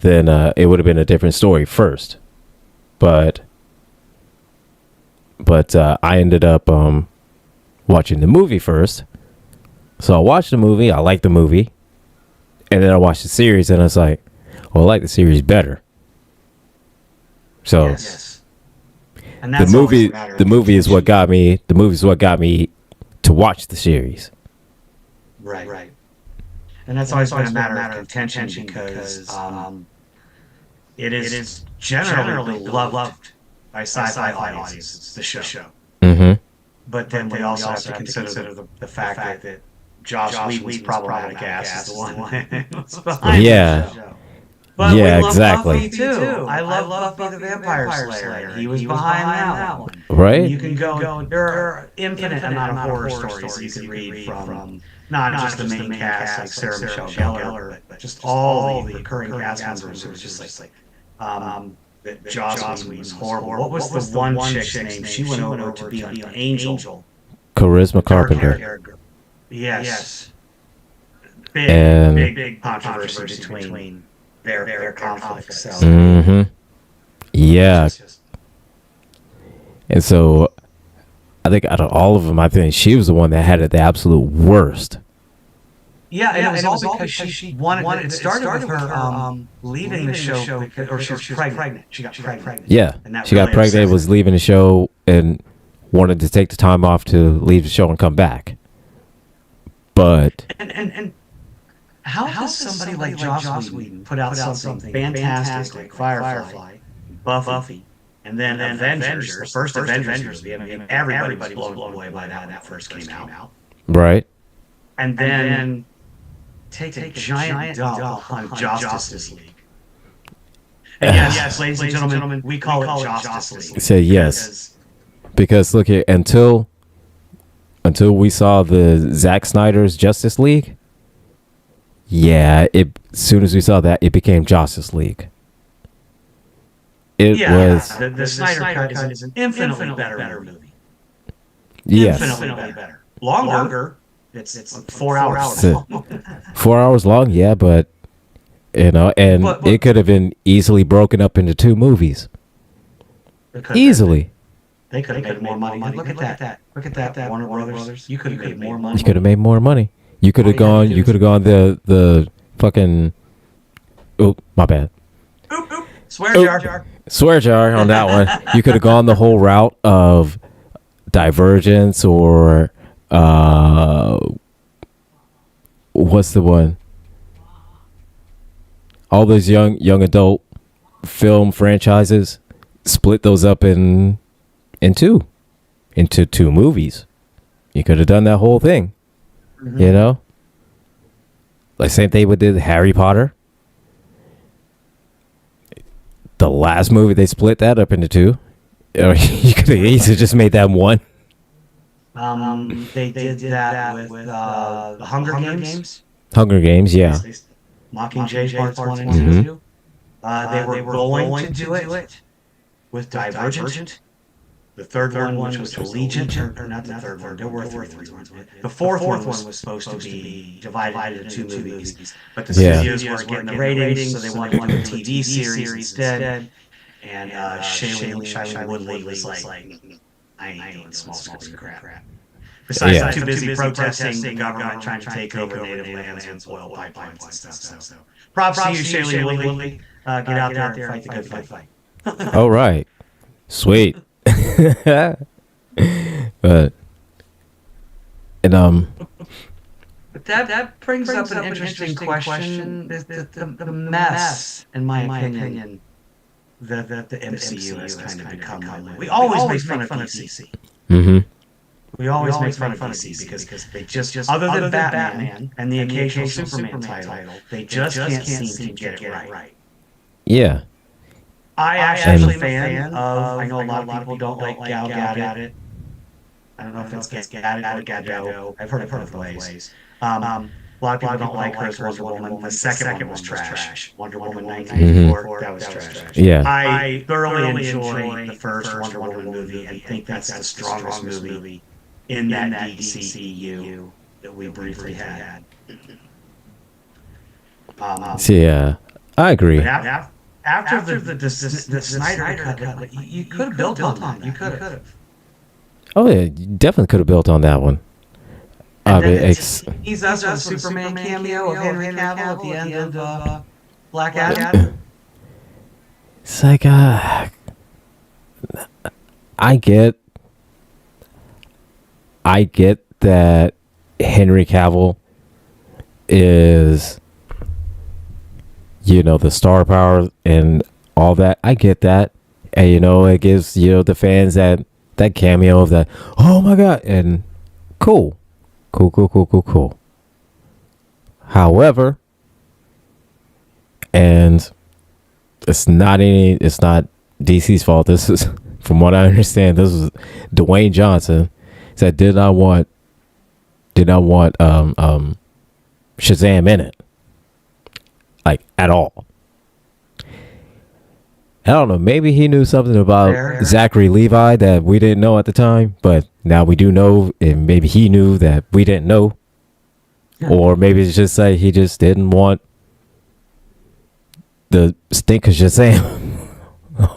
Speaker 1: it would have been a different story first. But I ended up watching the movie first. So I watched the movie. I liked the movie, and then I watched the series, and I was like, "Well, I like the series better." So
Speaker 2: yes. And
Speaker 1: the movie is what got me. The movie is what got me to watch the series.
Speaker 2: Right. And that's always been a matter of contention because it is generally beloved by sci-fi audiences, the show.
Speaker 1: Mm-hmm.
Speaker 2: But then we also have to consider the fact that Josh Whedon's problematic ass is the one that was behind the show. But
Speaker 1: Yeah,
Speaker 2: we love
Speaker 1: exactly.
Speaker 2: Buffy too. I love Buffy the Vampire Slayer. He was behind that one.
Speaker 1: Right?
Speaker 2: You can go. There are infinite amount of horror stories you can read from not just the main cast like Sarah Michelle Gellar, but just all the recurring cast members. It was just like that Joss Whedon was horrible. What was the one chick's name? She went over to be an angel.
Speaker 1: Charisma Carpenter.
Speaker 2: Yes.
Speaker 1: And
Speaker 2: Big controversy between their conflicts. So.
Speaker 1: mm-hmm. Yeah. And so I think out of all of them, I think she was the one that had it the absolute worst.
Speaker 2: Yeah, and it was all because she wanted. It started with her leaving the show because she was pregnant. She got pregnant.
Speaker 1: Yeah,
Speaker 2: and
Speaker 1: she got pregnant, was leaving the show, and wanted to take the time off to leave the show and come back. But
Speaker 2: and how does somebody like Joss Whedon put out something fantastic like Firefly, Buffy, and then Avengers, the first Avengers movie? I mean, everybody was blown away by that when that first came out.
Speaker 1: Right.
Speaker 2: And then take a giant dump on Justice League. And yes, ladies and gentlemen, we call it Justice League.
Speaker 1: Say yes. Because look here, until we saw the Zack Snyder's Justice League, yeah, as soon as we saw that, it became Justice League. It was
Speaker 2: the Snyder Cut is an infinitely better movie.
Speaker 1: Yes.
Speaker 2: Infinitely better. Longer. It's 4 hours long.
Speaker 1: 4 hours long, yeah, but but it could have been easily broken up into 2 movies. Easily.
Speaker 2: They could have made more money. Look at that. Look at that. Warner Brothers. You could have made more money.
Speaker 1: You could have made more money. You could have gone. You could have gone the fucking. Oh, my bad.
Speaker 2: Oop. Swear jar
Speaker 1: on that one. You could have gone the whole route of Divergence or what's the one? All those young adult film franchises. Split those up into 2 movies. You could have done that whole thing. Mm-hmm. You know? Like same thing with the Harry Potter. The last movie, they split that up into 2. You could have easily just made that one.
Speaker 2: They did that with the Hunger Games.
Speaker 1: Hunger Games, yeah.
Speaker 2: Mockingjay Parts 1 and 2. They were going to do it with Divergent. The third one, which was Allegiant, or not the third one, there were 3 ones. The fourth one was supposed to be divided into 2 movies, but the studios weren't getting the ratings, so they wanted to do a TV series instead. And Shailene Woodley was like, I ain't doing small screen crap. Besides, I'm too busy protesting the government trying to take over native lands and oil pipelines and stuff. So, props to you, Shailene Woodley. Get out there and fight the good fight.
Speaker 1: All right, sweet. But
Speaker 2: that brings up an interesting question. The mess, in my opinion, that the MCU has kind of become. We always make fun of DC.
Speaker 1: Mm-hmm.
Speaker 2: We always make fun of DC because they just other than Batman and the occasional Superman title, they just can't seem to get it right.
Speaker 1: Yeah.
Speaker 2: I actually am a fan of. I know a lot of people don't like Gal Gadot. I don't know if it's Gadot or Gadot. I've heard it both ways. A lot of people don't like her as Wonder Woman. The second one was trash. Wonder Woman 1984, that was trash.
Speaker 1: Yeah.
Speaker 2: I thoroughly enjoy the first Wonder Woman movie and think that's the strongest movie in that DCU that we briefly had.
Speaker 1: Yeah, I agree.
Speaker 2: After the Snyder cut, you could have built on that. You could have.
Speaker 1: Oh yeah, you definitely could have built on that one.
Speaker 2: He's us with a Superman cameo of Henry Cavill at the end of Black Adam.
Speaker 1: It's like I get that Henry Cavill is, the star power and all that. I get that. And, it gives, the fans that cameo of that, oh my God, and cool. However, and It's not DC's fault. This is, from what I understand, this is Dwayne Johnson said did not want Shazam in it, like, at all. I don't know. Maybe he knew something about Zachary Levi that we didn't know at the time, but now we do know, and maybe he knew that we didn't know. Yeah. Or maybe it's just like he just didn't want the stink of Shazam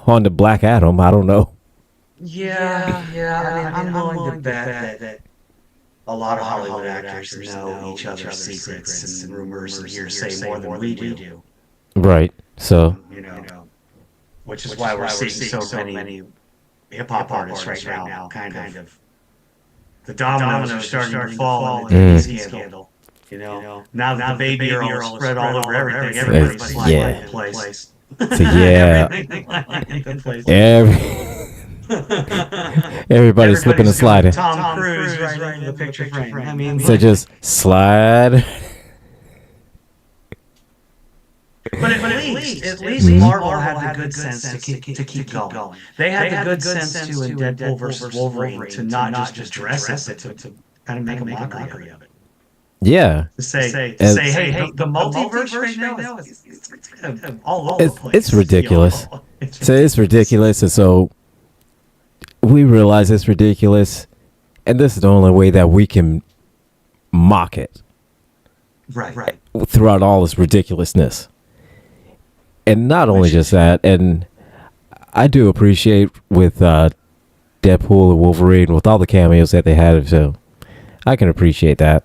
Speaker 1: on the Black Adam. I don't know.
Speaker 2: Yeah. I mean, I'm willing to bet that a lot of Hollywood actors know each other's secrets and rumors and hearsay more than we do.
Speaker 1: Right. So,
Speaker 2: which is why we're seeing so many hip-hop artists right now, kind of. The dominoes are starting to fall in the DC scandal. Now that the baby Earl is spread all over everything, everybody's like in the place.
Speaker 1: So, yeah. Everybody's slipping and sliding.
Speaker 2: Tom Cruise right in the picture frame. I mean,
Speaker 1: so just slide.
Speaker 2: But at least Marvel had the good sense to keep going. They had the good sense to, in Deadpool versus Wolverine, to not just address it, to kind of make a mockery of it.
Speaker 1: Yeah.
Speaker 2: To say, hey, the multiverse right now is kind of all over the place.
Speaker 1: It's ridiculous. It's ridiculous, and so we realize it's ridiculous, and this is the only way that we can mock it.
Speaker 2: Right.
Speaker 1: Throughout all this ridiculousness. And not only just that, and I do appreciate with Deadpool and Wolverine, with all the cameos that they had, so I can appreciate that.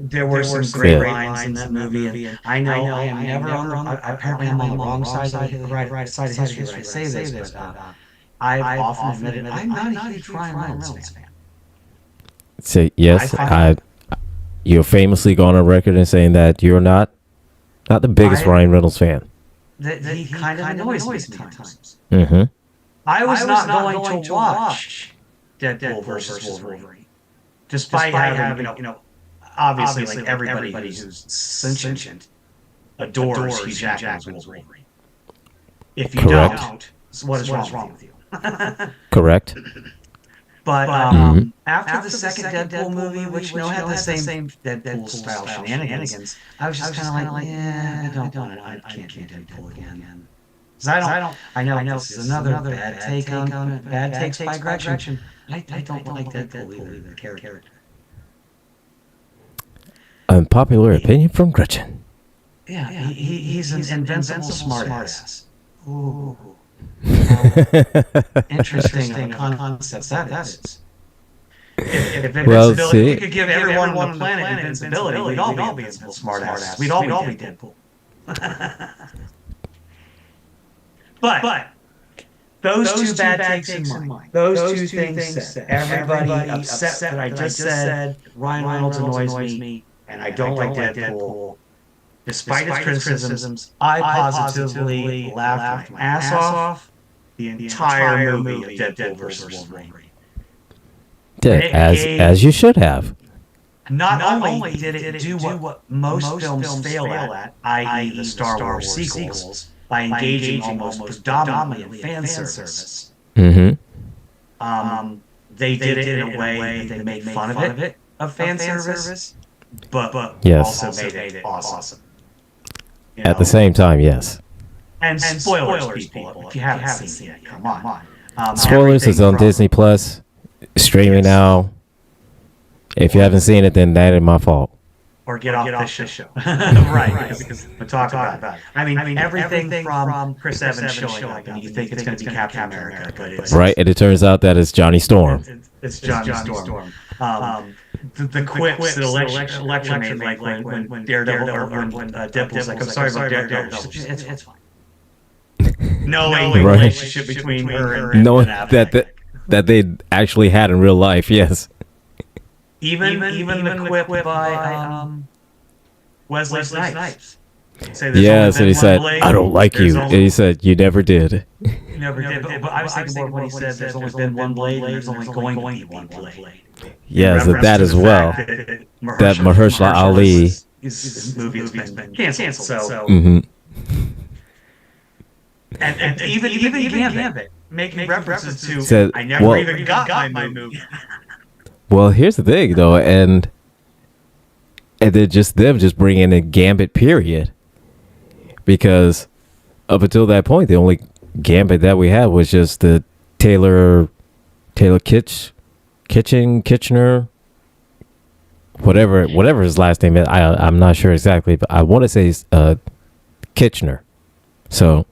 Speaker 2: There were some great lines in that movie, and I know I am never apparently I'm on the wrong side of the right side of history when I say this, but I've often admitted I'm not a huge Ryan Reynolds fan.
Speaker 1: So, yes, you're famously gone on record and saying that you're not the biggest Ryan Reynolds fan.
Speaker 2: That he kind of annoys me at times.
Speaker 1: Mm-hmm.
Speaker 2: I was not going to watch Deadpool versus Wolverine, despite having, obviously like everybody who's sentient adores Hugh Jackman's Wolverine. If you don't, what is wrong with you?
Speaker 1: Correct.
Speaker 2: But after the second Deadpool movie, which had the same Deadpool style shenanigans, I was just kind of like, I can't do Deadpool again. Because I know this is another bad take on bad takes by Gretchen. I don't like Deadpool either, the character.
Speaker 1: Unpopular opinion from Gretchen.
Speaker 2: Yeah, he's an invincible smartass. Ooh. Interesting concept that is. If invincibility could give everyone on the planet invincibility, we'd all be invincible smartass. We'd all be Deadpool. But those two bad takes in mind, those two things said, everybody upset that I just said Ryan Reynolds annoys me, and I don't like Deadpool. Despite his criticisms, I positively laughed my ass off the entire movie of Deadpool versus Wolverine.
Speaker 1: As you should have.
Speaker 2: Not only did it do what most films fail at, i.e. the Star Wars sequels, by engaging almost predominantly in fan service.
Speaker 1: Mm-hmm.
Speaker 2: They did it in a way that they made fun of it, of fan service, but also made it awesome.
Speaker 1: At the same time, yes.
Speaker 2: And spoilers, people, if you haven't seen it, come on.
Speaker 1: Spoilers is on Disney Plus, streaming now. If you haven't seen it, then that ain't my fault.
Speaker 2: Or get off this show. Right, because we'll talk about it. I mean, everything from Chris Evans showing up, and you think it's going to be Captain America, but it's...
Speaker 1: Right, and it turns out that it's Johnny Storm.
Speaker 2: It's Johnny Storm. The quips that Elektra made, like when Daredevil, or when Deadpool's like, I'm sorry about Daredevil. It's fine. Knowing the relationship between her and
Speaker 1: knowing that they actually had in real life, yes.
Speaker 2: Even the quip by Wesley Snipes.
Speaker 1: So he said, I don't like you. And he said, you never did.
Speaker 2: You never did. But I was thinking more when he said there's only been one blade, and there's only going to be one blade.
Speaker 1: Yes, that as well. That Mahershala Ali
Speaker 2: his movie has been canceled. So
Speaker 1: Mm-hmm.
Speaker 2: and even Gambit making references to
Speaker 1: Said,
Speaker 2: I never
Speaker 1: well-
Speaker 2: even got my movie.
Speaker 1: Well, here's the thing, though, and then just them just bringing in Gambit, period. Because up until that point, the only Gambit that we had was just the Taylor Kitchener, whatever his last name is. I'm not sure exactly, but I want to say Kitchener. So,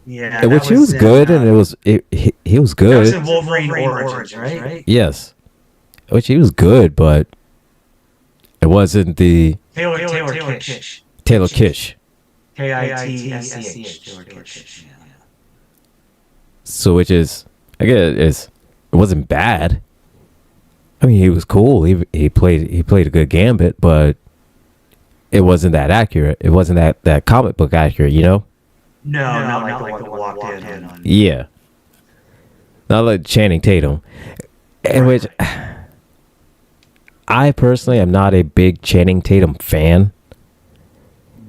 Speaker 2: Yeah,
Speaker 1: which he was good, and he was
Speaker 2: that
Speaker 1: good.
Speaker 2: was in Wolverine Origins, right?
Speaker 1: Yes, which he was good, but it wasn't the
Speaker 2: Taylor Kitsch.
Speaker 1: Taylor Kitsch.
Speaker 2: Kitsch. Taylor Kitsch. Yeah.
Speaker 1: So, which is again, it wasn't bad. I mean, he was cool. He played a good Gambit, but it wasn't that accurate. It wasn't that comic book accurate, you know?
Speaker 2: No, not like the one that walked in on.
Speaker 1: Yeah. Not like Channing Tatum. And which I personally am not a big Channing Tatum fan.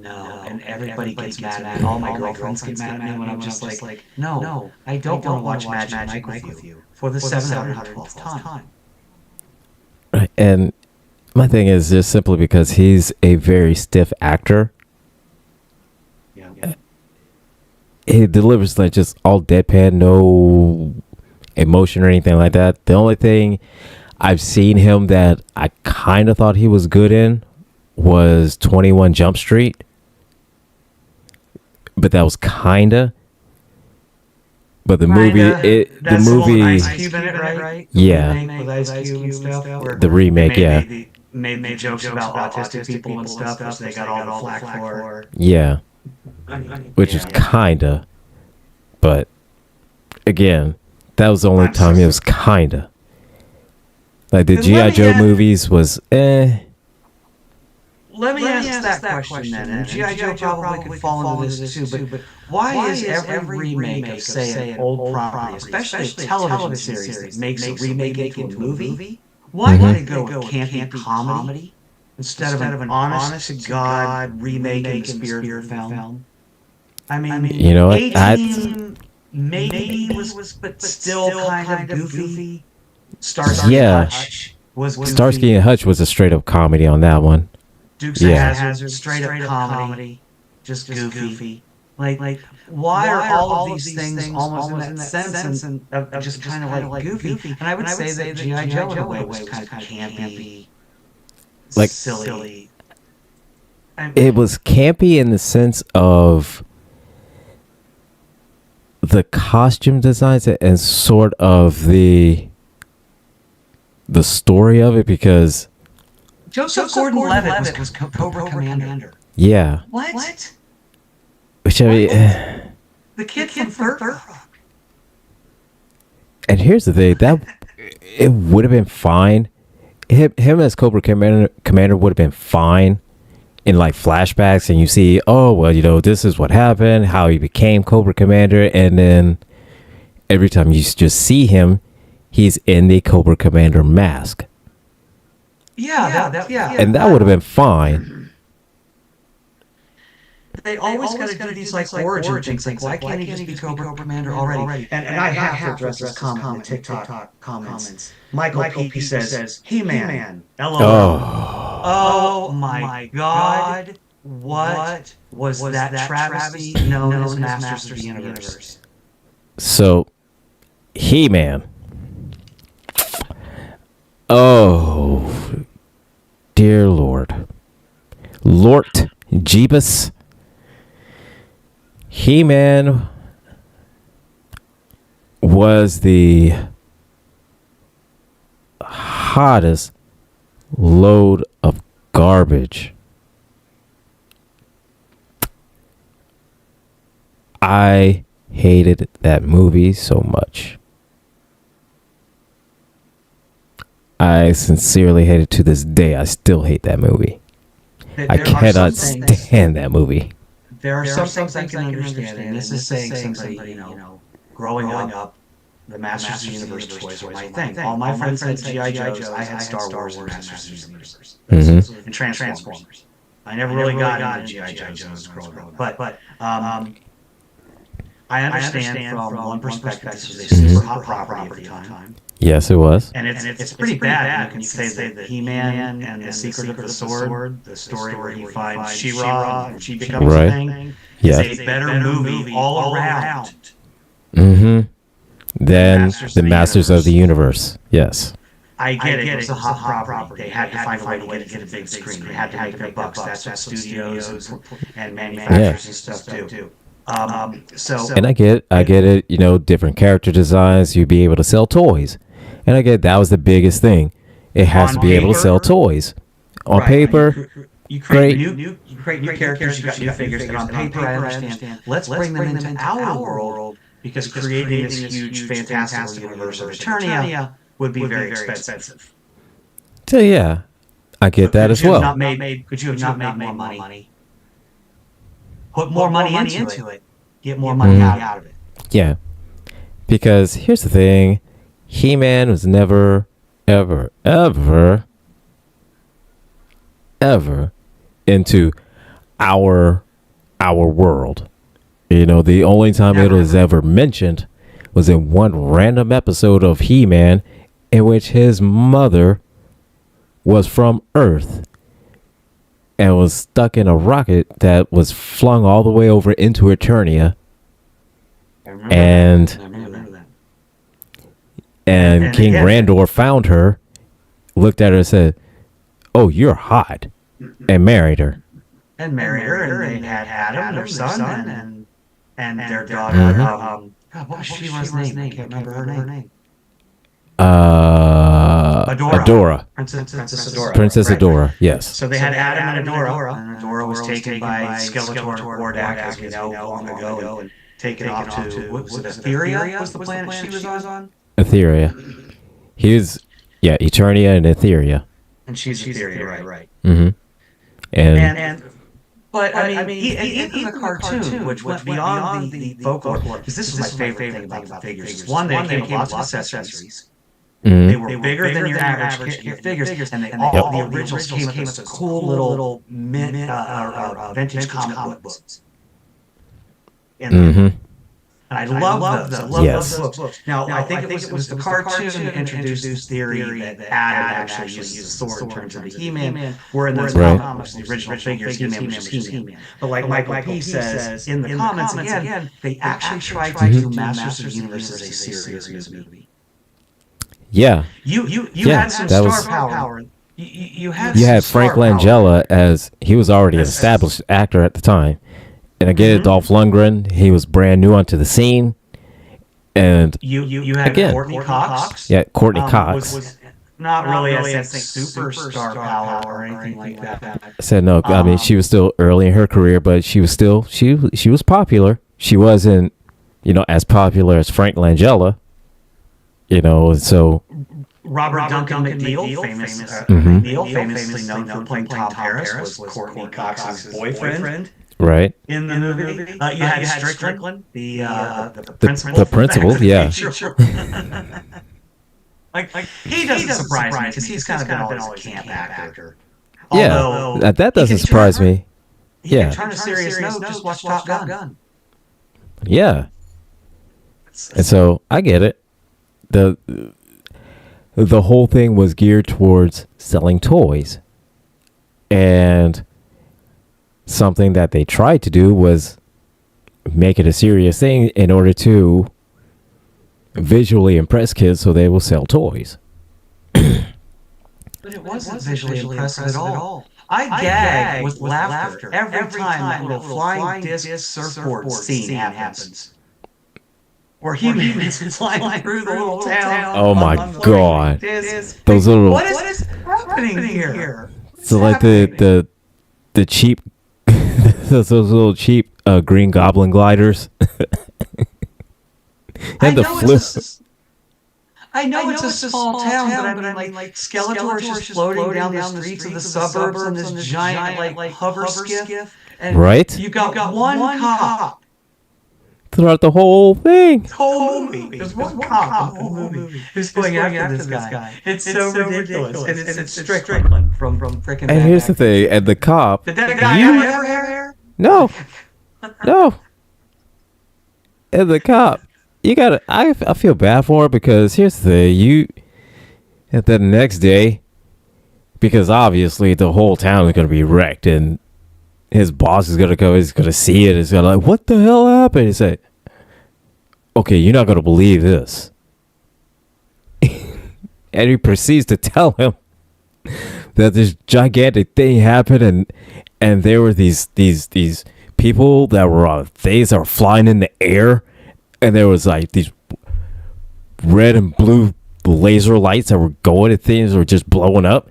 Speaker 2: No, and everybody gets mad at me. All my girlfriends get mad at me when I'm just like, no, I don't want to watch Magic Mike with you for the 712th time.
Speaker 1: Right. And my thing is just simply because he's a very stiff actor.
Speaker 2: Yeah.
Speaker 1: He delivers like just all deadpan, no emotion or anything like that. The only thing I've seen him that I kind of thought he was good in was 21 Jump Street. But that was kinda. But the movie, the movie,
Speaker 2: Ice Cube in it, right?
Speaker 1: Yeah.
Speaker 2: The remake with Ice Cube and stuff. Where
Speaker 1: the remake, yeah,
Speaker 2: they made jokes about autistic people and stuff, which they got all the flack for.
Speaker 1: yeah, which is kinda. But again, that was the only time it was kinda. Like the G.I. Joe movies was
Speaker 2: Let me ask that question then. And G.I. Joe probably could fall into this too, but why is every remake of, say, an old property, especially a television series that makes a remake into a movie, why do they go with campy comedy instead of an honest-to-God remake in the spirit of the film? I mean,
Speaker 1: you know what?
Speaker 2: 18 maybe was, but still kind of goofy. Starsky
Speaker 1: Yeah.
Speaker 2: and Hutch was goofy.
Speaker 1: Starsky and Hutch was a straight up comedy on that one.
Speaker 2: Dukes
Speaker 1: Yeah.
Speaker 2: of Hazzard, straight up comedy, just goofy. Like, why are all of these things almost in that sense of just kind of like goofy? And I would say that G.I. Joe in a way was kind of campy,
Speaker 1: Like-
Speaker 2: silly.
Speaker 1: It was campy in the sense of the costume designs and sort of the story of it, because
Speaker 2: Joseph Gordon-Levitt was Cobra Commander.
Speaker 1: yeah,
Speaker 2: What?
Speaker 1: which I mean,
Speaker 2: The kid from Third Rock.
Speaker 1: and here's the thing, that it would have been fine. Him as Cobra Commander would have been fine in like flashbacks, and you see, oh well, you know, this is what happened, how he became Cobra Commander, and then every time you just see him, he's in the Cobra Commander mask.
Speaker 2: Yeah.
Speaker 1: And that would have been fine.
Speaker 2: They always got to do these like origin things. Like, why can't he just be Cobra Commander already? And I have to address this comment in the TikTok comments. Michael P. says, He-Man. LOL. Oh my God. What was that travesty known as Masters of the Universe?
Speaker 1: So, He-Man. Oh, dear Lord. Lort Jeebus. He-Man was the hottest load of garbage. I hated that movie so much. I sincerely hate it to this day. I still hate that movie. I cannot stand that movie.
Speaker 2: There are some things I can understand, and this is saying somebody, growing up the Masters of the Universe toys were my thing. All my friends had G.I. Joes. I had Star Wars and Masters of the Universe. And Transformers. I never really got into G.I. Joes growing up. But I understand from one perspective this was a super hot property at the time.
Speaker 1: Yes, it was.
Speaker 2: And it's pretty bad. You can say that He-Man and the Secret of the Sword, the story where he finds She-Ra and she becomes a thing, is a better movie all around.
Speaker 1: Than the Masters of the Universe. Yes.
Speaker 2: I get it. It was a hot property. They had to find a way to get it to the big screen. They had to make their bucks. That's what studios and manufacturers and stuff do.
Speaker 1: And I get it. You know, different character designs. You'd be able to sell toys, and I get that was the biggest thing. It has to be able to sell toys on paper.
Speaker 2: You create new characters. You got new figures, and on paper, I understand. Let's bring them into our world because creating this huge, fantastic universe of Eternia would be very expensive.
Speaker 1: So yeah, I get that as well.
Speaker 2: Could you have not made more money? Put more money into it. Get more money out of it.
Speaker 1: Yeah. Because here's the thing. He-Man was never, ever, ever, ever into our world. You know, the only time it was ever mentioned was in one random episode of He-Man in which his mother was from Earth and was stuck in a rocket that was flung all the way over into Eternia. And King Randor found her, looked at her and said, "Oh, you're hot," and married her.
Speaker 2: And they had Adam, their son, and their daughter. God, what was She-Ra's name? I can't remember her name.
Speaker 1: Adora.
Speaker 2: Princess Adora.
Speaker 1: Princess Adora, yes.
Speaker 2: So they had Adam and Adora, and Adora was taken by Skeletor Hordak, as we know, long ago, and taken off to, what was it, Etheria was the planet she was on?
Speaker 1: Etheria. He was, Eternia and Etheria.
Speaker 2: And she's Etheria, right.
Speaker 1: Mm-hmm.
Speaker 2: But I mean, even the cartoon, which went beyond the folklore, because this was my favorite thing about the figures. One, they came with lots of accessories.
Speaker 1: Mm-hmm.
Speaker 2: They were bigger than your average figures, and all the originals came with cool little vintage comic books.
Speaker 1: Mm-hmm.
Speaker 2: And I love those. I love those books. Now, I think it was the cartoon that introduced this theory that Adam actually used the sword in terms of the He-Man, where in those comics, the original figures, He-Man was just He-Man. But like Michael P. says, in the comments, again, they actually tried to do Masters of the Universe as a serious movie.
Speaker 1: Yeah.
Speaker 2: You had some star power. You had
Speaker 1: Frank Langella as he was already an established actor at the time. And I get it, Dolph Lundgren, he was brand new onto the scene. And
Speaker 2: you had
Speaker 1: again,
Speaker 2: Courtney Cox.
Speaker 1: Yeah, Courtney Cox.
Speaker 2: Was not really a superstar power or anything like that.
Speaker 1: I said no, I mean she was still early in her career, but she was still she was popular. She wasn't, as popular as Frank Langella. So
Speaker 2: Robert Duncan McNeil, famously known for playing Tom Paris, was Courtney Cox's boyfriend.
Speaker 1: Right.
Speaker 2: In the movie. You had Strickland, the principal.
Speaker 1: The principal, yeah.
Speaker 2: He doesn't surprise me because he's kind of been always a camp actor.
Speaker 1: Yeah, although that doesn't surprise me.
Speaker 2: Yeah. Turn a serious note, just watch Top Gun.
Speaker 1: Yeah. And so I get it. The whole thing was geared towards selling toys. And something that they tried to do was make it a serious thing in order to visually impress kids so they will sell toys.
Speaker 2: But it wasn't visually impressive at all. I gag with laughter every time that flying disc surfboard scene happens. Where he is flying through the little town.
Speaker 1: Oh my god. Those little...
Speaker 2: What is happening here?
Speaker 1: So like the cheap... those little cheap Green Goblin gliders. And the flip.
Speaker 2: I know it's a small town, but I mean, like Skeletor is just floating down the streets of the suburbs in this giant, like hover skiff. And
Speaker 1: right?
Speaker 2: you got one cop
Speaker 1: throughout the whole thing.
Speaker 2: Whole movie. There's one cop in the whole movie who's going after this guy. It's so ridiculous. And it's Strickland from frickin'
Speaker 1: And here's the thing, and the cop,
Speaker 2: Did that guy ever hair?
Speaker 1: no, and the cop, you gotta, I feel bad for it because here's the thing, and then the next day, because obviously the whole town is gonna be wrecked, and his boss is gonna go, he's gonna see it, he's gonna like, what the hell happened? He said, okay, you're not gonna believe this. And he proceeds to tell him that this gigantic thing happened, and there were these people that were on things that were flying in the air, and there was like these red and blue laser lights that were going at things that were just blowing up.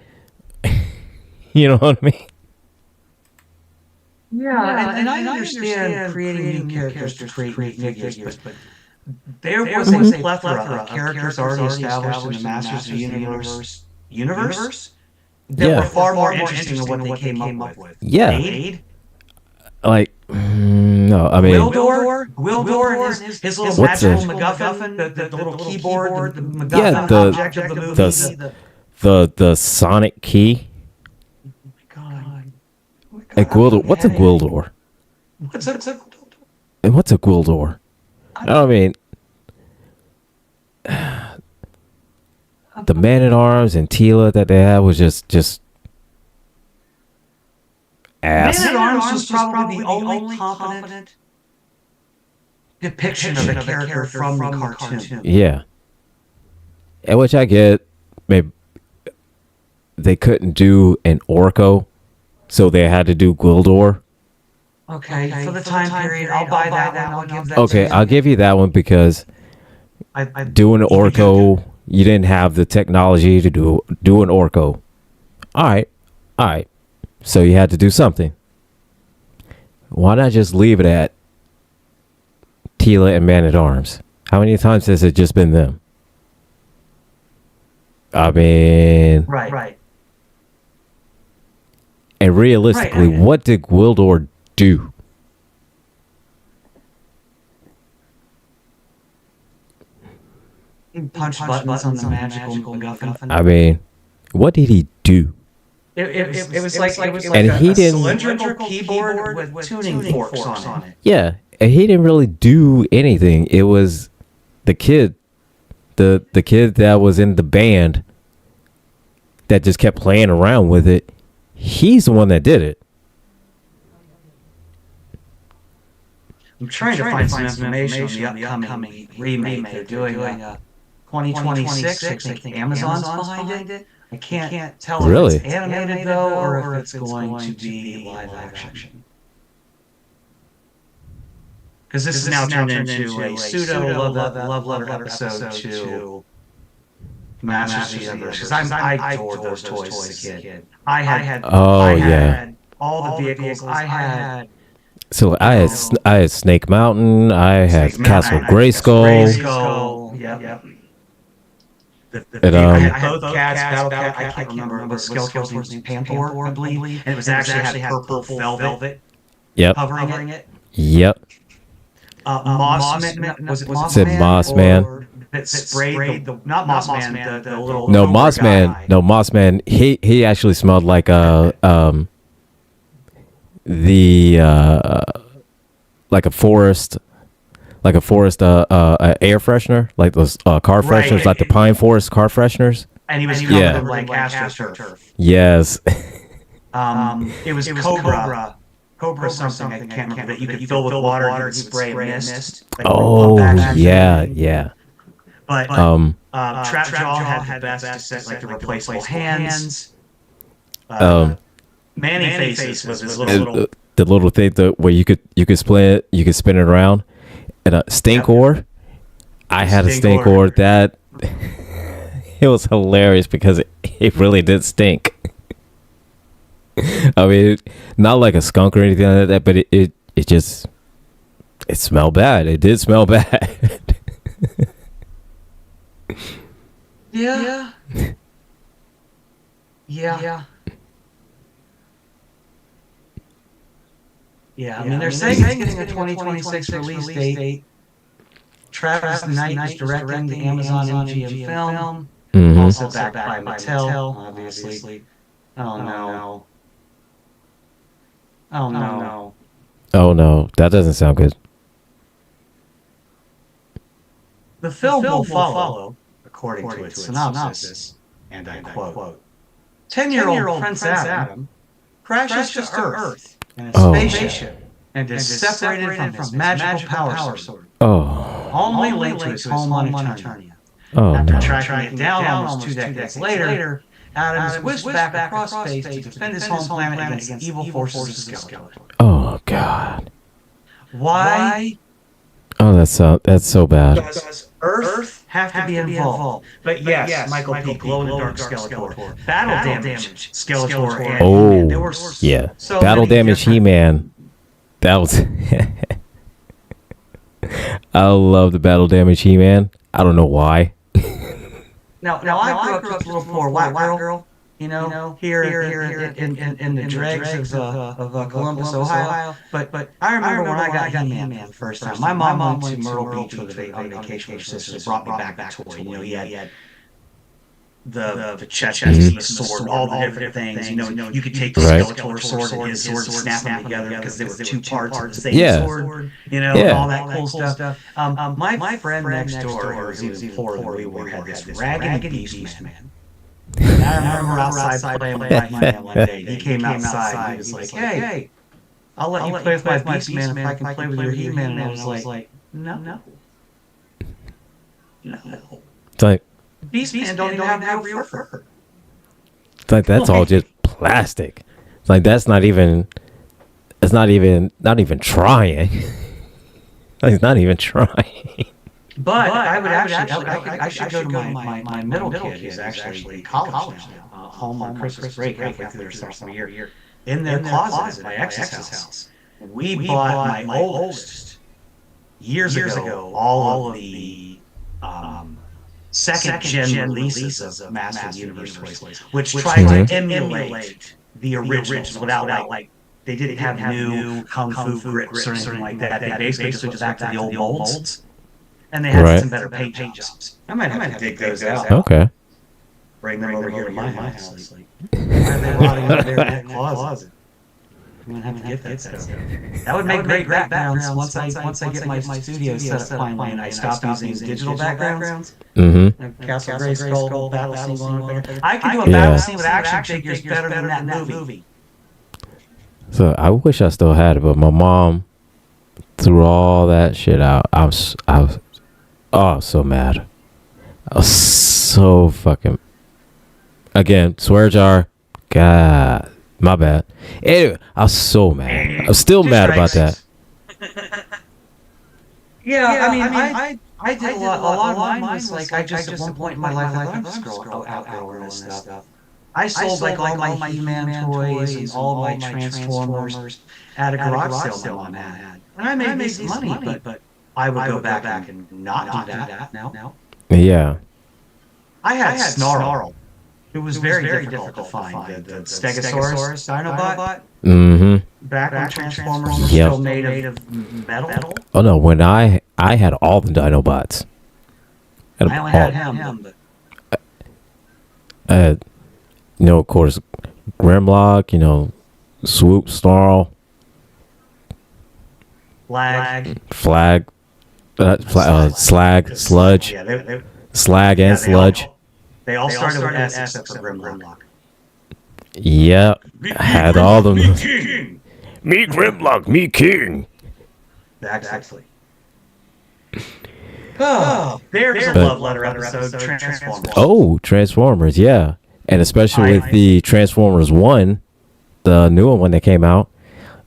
Speaker 1: You know what I mean?
Speaker 2: Yeah, and I understand creating new characters to create new figures, but there was a plethora of characters already established in the Masters of the Universe that were far more interesting than what they came up with.
Speaker 1: Yeah.
Speaker 2: Blade?
Speaker 1: Like, no, I mean,
Speaker 2: Gwildor and his little magical MacGuffin, the little keyboard, the MacGuffin object of the movie.
Speaker 1: the Sonic key.
Speaker 2: God.
Speaker 1: A Gwildor. What's a Gwildor? And what's a Gwildor? I mean, the Man at Arms and Tila that they had was just ass.
Speaker 2: Man at Arms was probably the only competent depiction of a character from the cartoon.
Speaker 1: Yeah. And which I get, maybe they couldn't do an Orko, so they had to do Gwildor.
Speaker 2: Okay, for the time period, I'll buy that one. I'll give that.
Speaker 1: Okay, I'll give you that one because doing an Orko, you didn't have the technology to do an Orko. All right. So you had to do something. Why not just leave it at Tila and Man at Arms? How many times has it just been them? I mean,
Speaker 2: Right.
Speaker 1: And realistically, what did Gwildor do?
Speaker 2: Punch buttons on the magical MacGuffin.
Speaker 1: I mean, what did he do?
Speaker 2: It was like
Speaker 1: And
Speaker 2: a
Speaker 1: he didn't-
Speaker 2: cylindrical keyboard with tuning forks on it.
Speaker 1: Yeah, and he didn't really do anything. It was the kid, the kid that was in the band that just kept playing around with it. He's the one that did it.
Speaker 2: I'm trying to find some information on the upcoming remake. They're doing a 2026. I think Amazon's behind it. I can't tell
Speaker 1: Really?
Speaker 2: if it's animated though, or if it's going to be live action. Because this is now turned into a pseudo love letter episode to Masters of the Universe. Because I adored those toys as a kid. I had all the vehicles. I had.
Speaker 1: So I had Snake Mountain. I had Castle Grayskull.
Speaker 2: Yep.
Speaker 1: And,
Speaker 2: I had both cats, Battle Cat, I can't remember, but Skeletor's name was Panther, I believe. And it was actually had purple velvet covering it.
Speaker 1: Yep.
Speaker 2: Mossman, was it Mossman?
Speaker 1: Said Mossman.
Speaker 2: That sprayed the, not Mossman, the little...
Speaker 1: No, Mossman, he actually smelled like like a forest air freshener, like those car fresheners, like the pine forest car fresheners.
Speaker 2: And he was covered in like astroturf.
Speaker 1: Yes.
Speaker 2: It was Cobra something, I can't remember, that you could fill with water and spray mist. Like
Speaker 1: yeah.
Speaker 2: But Trapjaw had the best set, like the replaceable hands. Manny Faces was this little...
Speaker 1: The little thing where you could spin it around. And Stinkor, I had a Stinkor that it was hilarious because it really did stink. I mean, not like a skunk or anything like that, but it smelled bad. It did smell bad.
Speaker 2: Yeah. Yeah, I mean, they're saying it's getting a 2026 release date. Travis Knight is directing the Amazon MGM film.
Speaker 1: Mm-hmm.
Speaker 2: Also backed by Mattel, obviously. Oh no. Oh no.
Speaker 1: Oh no, that doesn't sound good.
Speaker 2: The film will follow, according to its synopsis, and I quote, 10-year-old Prince Adam crashes to Earth in a spaceship and is separated from his magical power sword, only linked to his home on Eternia. After tracking it down almost 2 decades later, Adam is whisked back across space to defend his home planet against evil forces of Skeletor.
Speaker 1: Oh God.
Speaker 2: Why?
Speaker 1: Oh, that's so bad.
Speaker 2: Does Earth have to be involved? But yes, Michael P. Glow-in-the-Dark Skeletor, Battle Damage Skeletor, and there were so
Speaker 1: Battle Damage He-Man. That was. I love the Battle Damage He-Man. I don't know why.
Speaker 2: Now I grew up just a little poor white girl, here in the dregs of Columbus, Ohio. But I remember when I got He-Man the first time. My mom went to Myrtle Beach on vacation with her sisters, brought me back a toy. He had the chest piece, the sword, all the different things. You could take the Skeletor sword and his sword and snap them together because they were 2 parts of the same sword. All that cool stuff. My friend next door, who was even poorer than we were, had this raggedy beast man. And I remember outside playing with my man one day. He came outside and he was like, "Hey, I'll let you play with my beast man if I can play with your He-Man." And I was like, "No."
Speaker 1: It's like
Speaker 2: Beast Man don't even have real fur.
Speaker 1: It's like that's all just plastic. It's like that's not even. It's not even trying. Like it's not even trying.
Speaker 2: But I should go to my middle kid, who's actually in college now, home on Christmas break, halfway through their sophomore year, in their closet at my ex's house. We bought my oldest years ago all of the second gen releases of Master of the Universe toys, which tried to emulate the originals without like they didn't have new kung fu grips or anything like that. They basically just went back to the old molds. And they had some better paint jobs. I might have to dig those out.
Speaker 1: Okay.
Speaker 2: Bring them over here to my house. Why are they rotting over there in that closet? I'm gonna have to get that stuff. That would make great backgrounds once I get my studio set up finally and I stop using digital backgrounds.
Speaker 1: Mm-hmm.
Speaker 2: Castle Grayskull, battle scene. I could do a battle scene with action figures better than that movie.
Speaker 1: So I wish I still had it, but my mom threw all that shit out. I was so mad. I was so fucking. Again, swear jar. God, my bad. Anyway, I was so mad. I was still mad about that.
Speaker 2: I did a lot of mine was like I just at one point in my life I thought I was outgrowing this stuff. I sold like all my He-Man toys and all my Transformers at a garage sale my mom had, and I made decent money, but I would go back and not do that now.
Speaker 1: Yeah.
Speaker 2: I had Snarl. It was very difficult to find. The Stegosaurus Dinobot.
Speaker 1: Mm-hmm.
Speaker 2: Back when Transformers were still made of metal.
Speaker 1: Oh no, when I had all the Dinobots.
Speaker 2: I only had him,
Speaker 1: but of course, Grimlock, Swoop, Snarl,
Speaker 2: Flag,
Speaker 1: Slag, Sludge,
Speaker 2: yeah,
Speaker 1: Slag and Sludge.
Speaker 2: They all started with S except for Grimlock.
Speaker 1: Yep, I had all of them.
Speaker 2: Me king.
Speaker 1: Me Grimlock, me king.
Speaker 2: Exactly. Oh, there's a love letter episode. Transformers.
Speaker 1: Oh, Transformers, yeah, and especially with the Transformers 1, the newer one that came out.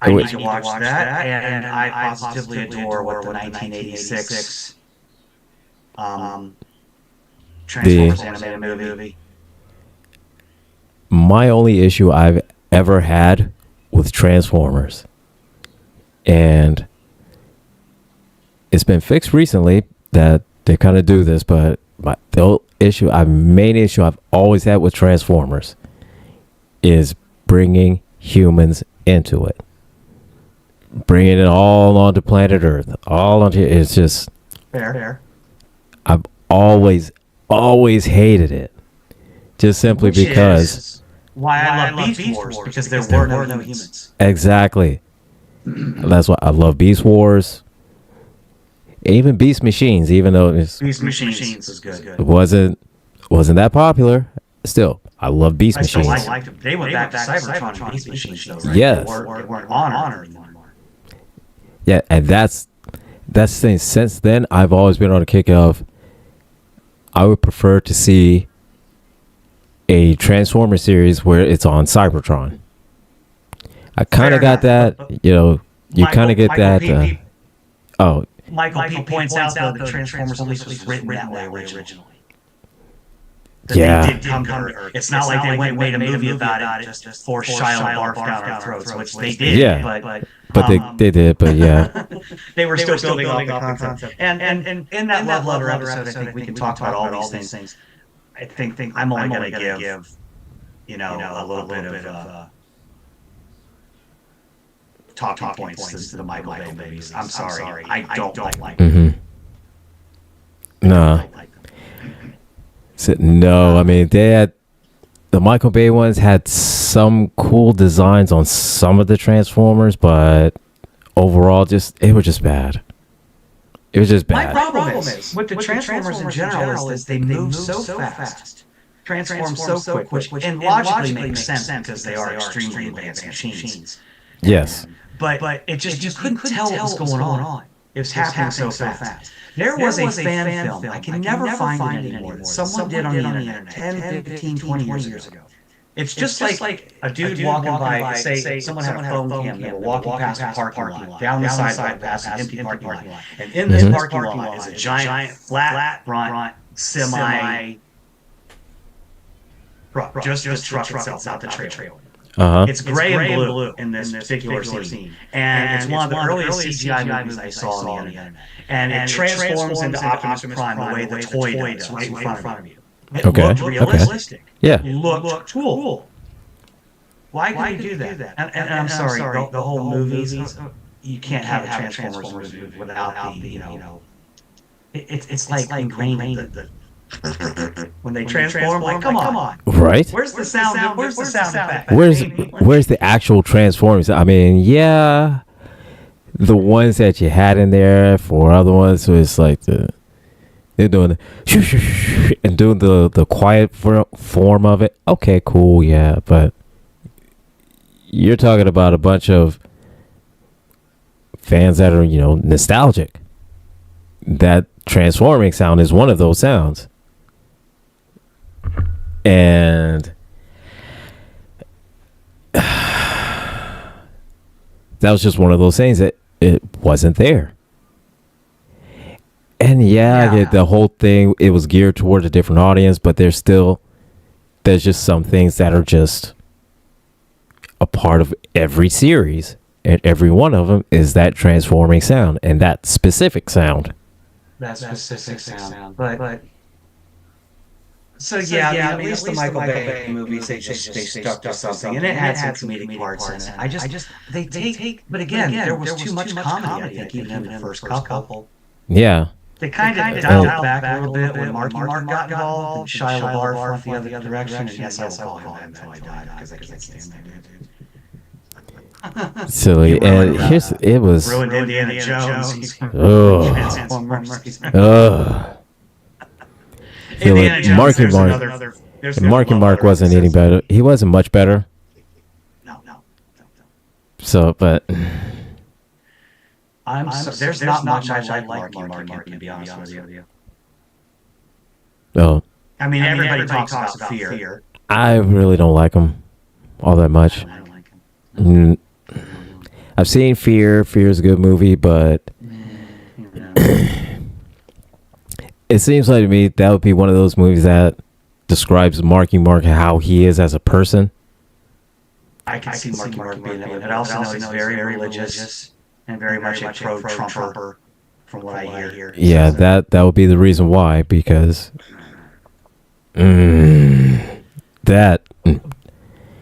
Speaker 2: I need to watch that, and I positively adore what the 1986 Transformers animated movie.
Speaker 1: My only issue I've ever had with Transformers, and it's been fixed recently that they kind of do this, but the main issue I've always had with Transformers is bringing humans into it. Bringing it all onto planet Earth. It's just...
Speaker 2: Fair.
Speaker 1: I've always hated it, just simply
Speaker 2: Which
Speaker 1: because.
Speaker 2: is why I love Beast Wars, because there were no humans.
Speaker 1: Exactly. That's why I love Beast Wars. Even Beast Machines, even though
Speaker 2: Beast Machines was good.
Speaker 1: it wasn't that popular, still I love Beast
Speaker 2: I still
Speaker 1: Machines.
Speaker 2: liked them. They went back to Cybertron and Beast Machines, though, right?
Speaker 1: Yes.
Speaker 2: They weren't honored anymore.
Speaker 1: Yeah, and that's the thing. Since then, I've always been on a kick of I would prefer to see a Transformer series where it's on Cybertron. I kind of got that, you kind of get that.
Speaker 2: Michael P. points out that Transformers at least was written that way originally.
Speaker 1: Yeah.
Speaker 2: They did come to Earth. It's not like they went and made a movie about it just for Shia LaBeouf down our throats, which they did.
Speaker 1: Yeah. But they did, but yeah.
Speaker 2: They were still building off the concept. And in that Love Letter episode, I think we can talk about all these things. I think I'm only going to give, a little bit of talking points to the Michael Bay movies. I'm sorry. I don't like them.
Speaker 1: No. No, I mean, the Michael Bay ones had some cool designs on some of the Transformers, but overall, it was just bad. It was just bad.
Speaker 2: My problem is with the Transformers in general is they move so fast, transform so quick, which and logically makes sense because they are extremely advanced machines.
Speaker 1: Yes.
Speaker 2: But it just you couldn't tell what was going on. It was happening so fast. There was a fan film. I can never find it anymore. Someone did on the internet 10, 15, 20 years ago. It's just like a dude walking by, say someone had a phone cam, they were walking past a parking lot, down the sidewalk past an empty parking lot. And in this parking lot is a giant flat front semi truck, just the truck itself, not the trailer. It's gray and blue in this particular scene. And it's one of the earliest CGI movies I saw on the internet. And it transforms into Optimus Prime the way the toy does, right in front of you. It looked realistic.
Speaker 1: Yeah.
Speaker 2: It looked cool. Why could you do that? And I'm sorry, the whole movies, you can't have a Transformers movie without the, it's like ingrained when they transform, like, come on.
Speaker 1: Right?
Speaker 2: Where's the sound? Where's the sound effect?
Speaker 1: Where's the actual Transformers? I mean, yeah, the ones that you had in there for other ones, so it's like they're doing the shoo, shoo, shoo, and doing the quiet form of it. Okay, cool, yeah, but you're talking about a bunch of fans that are, nostalgic. That transforming sound is one of those sounds. And that was just one of those things that it wasn't there. And I get the whole thing, it was geared towards a different audience, but there's just some things that are just a part of every series, and every one of them is that transforming sound and that specific sound.
Speaker 2: That specific sound. But So yeah, at least the Michael Bay movies, they stuck to something, and it had some comedic parts in it. They take, but again, there was too much comedy, I think, even in the first couple.
Speaker 1: Yeah.
Speaker 2: They kind of dialed back a little bit when Marky Mark got involved, and Shia LaBeouf went the other direction, and yes, I will call him that until I die, because I can't stand that dude.
Speaker 1: Silly. And it was...
Speaker 2: Ruined Indiana Jones.
Speaker 1: Marky Mark wasn't any better. He wasn't much better.
Speaker 2: No.
Speaker 1: So, but
Speaker 2: there's not much I like Marky Mark, to be honest with you.
Speaker 1: Oh.
Speaker 2: I mean, everybody talks about Fear.
Speaker 1: I really don't like him all that much.
Speaker 2: I don't like him.
Speaker 1: I've seen Fear. Fear is a good movie, but it seems like to me that would be one of those movies that describes Marky Mark how he is as a person.
Speaker 2: I can see Marky Mark being that way, but I also know he's very religious and very much a pro-Trumper, from what I hear.
Speaker 1: Yeah, that would be the reason why, because that.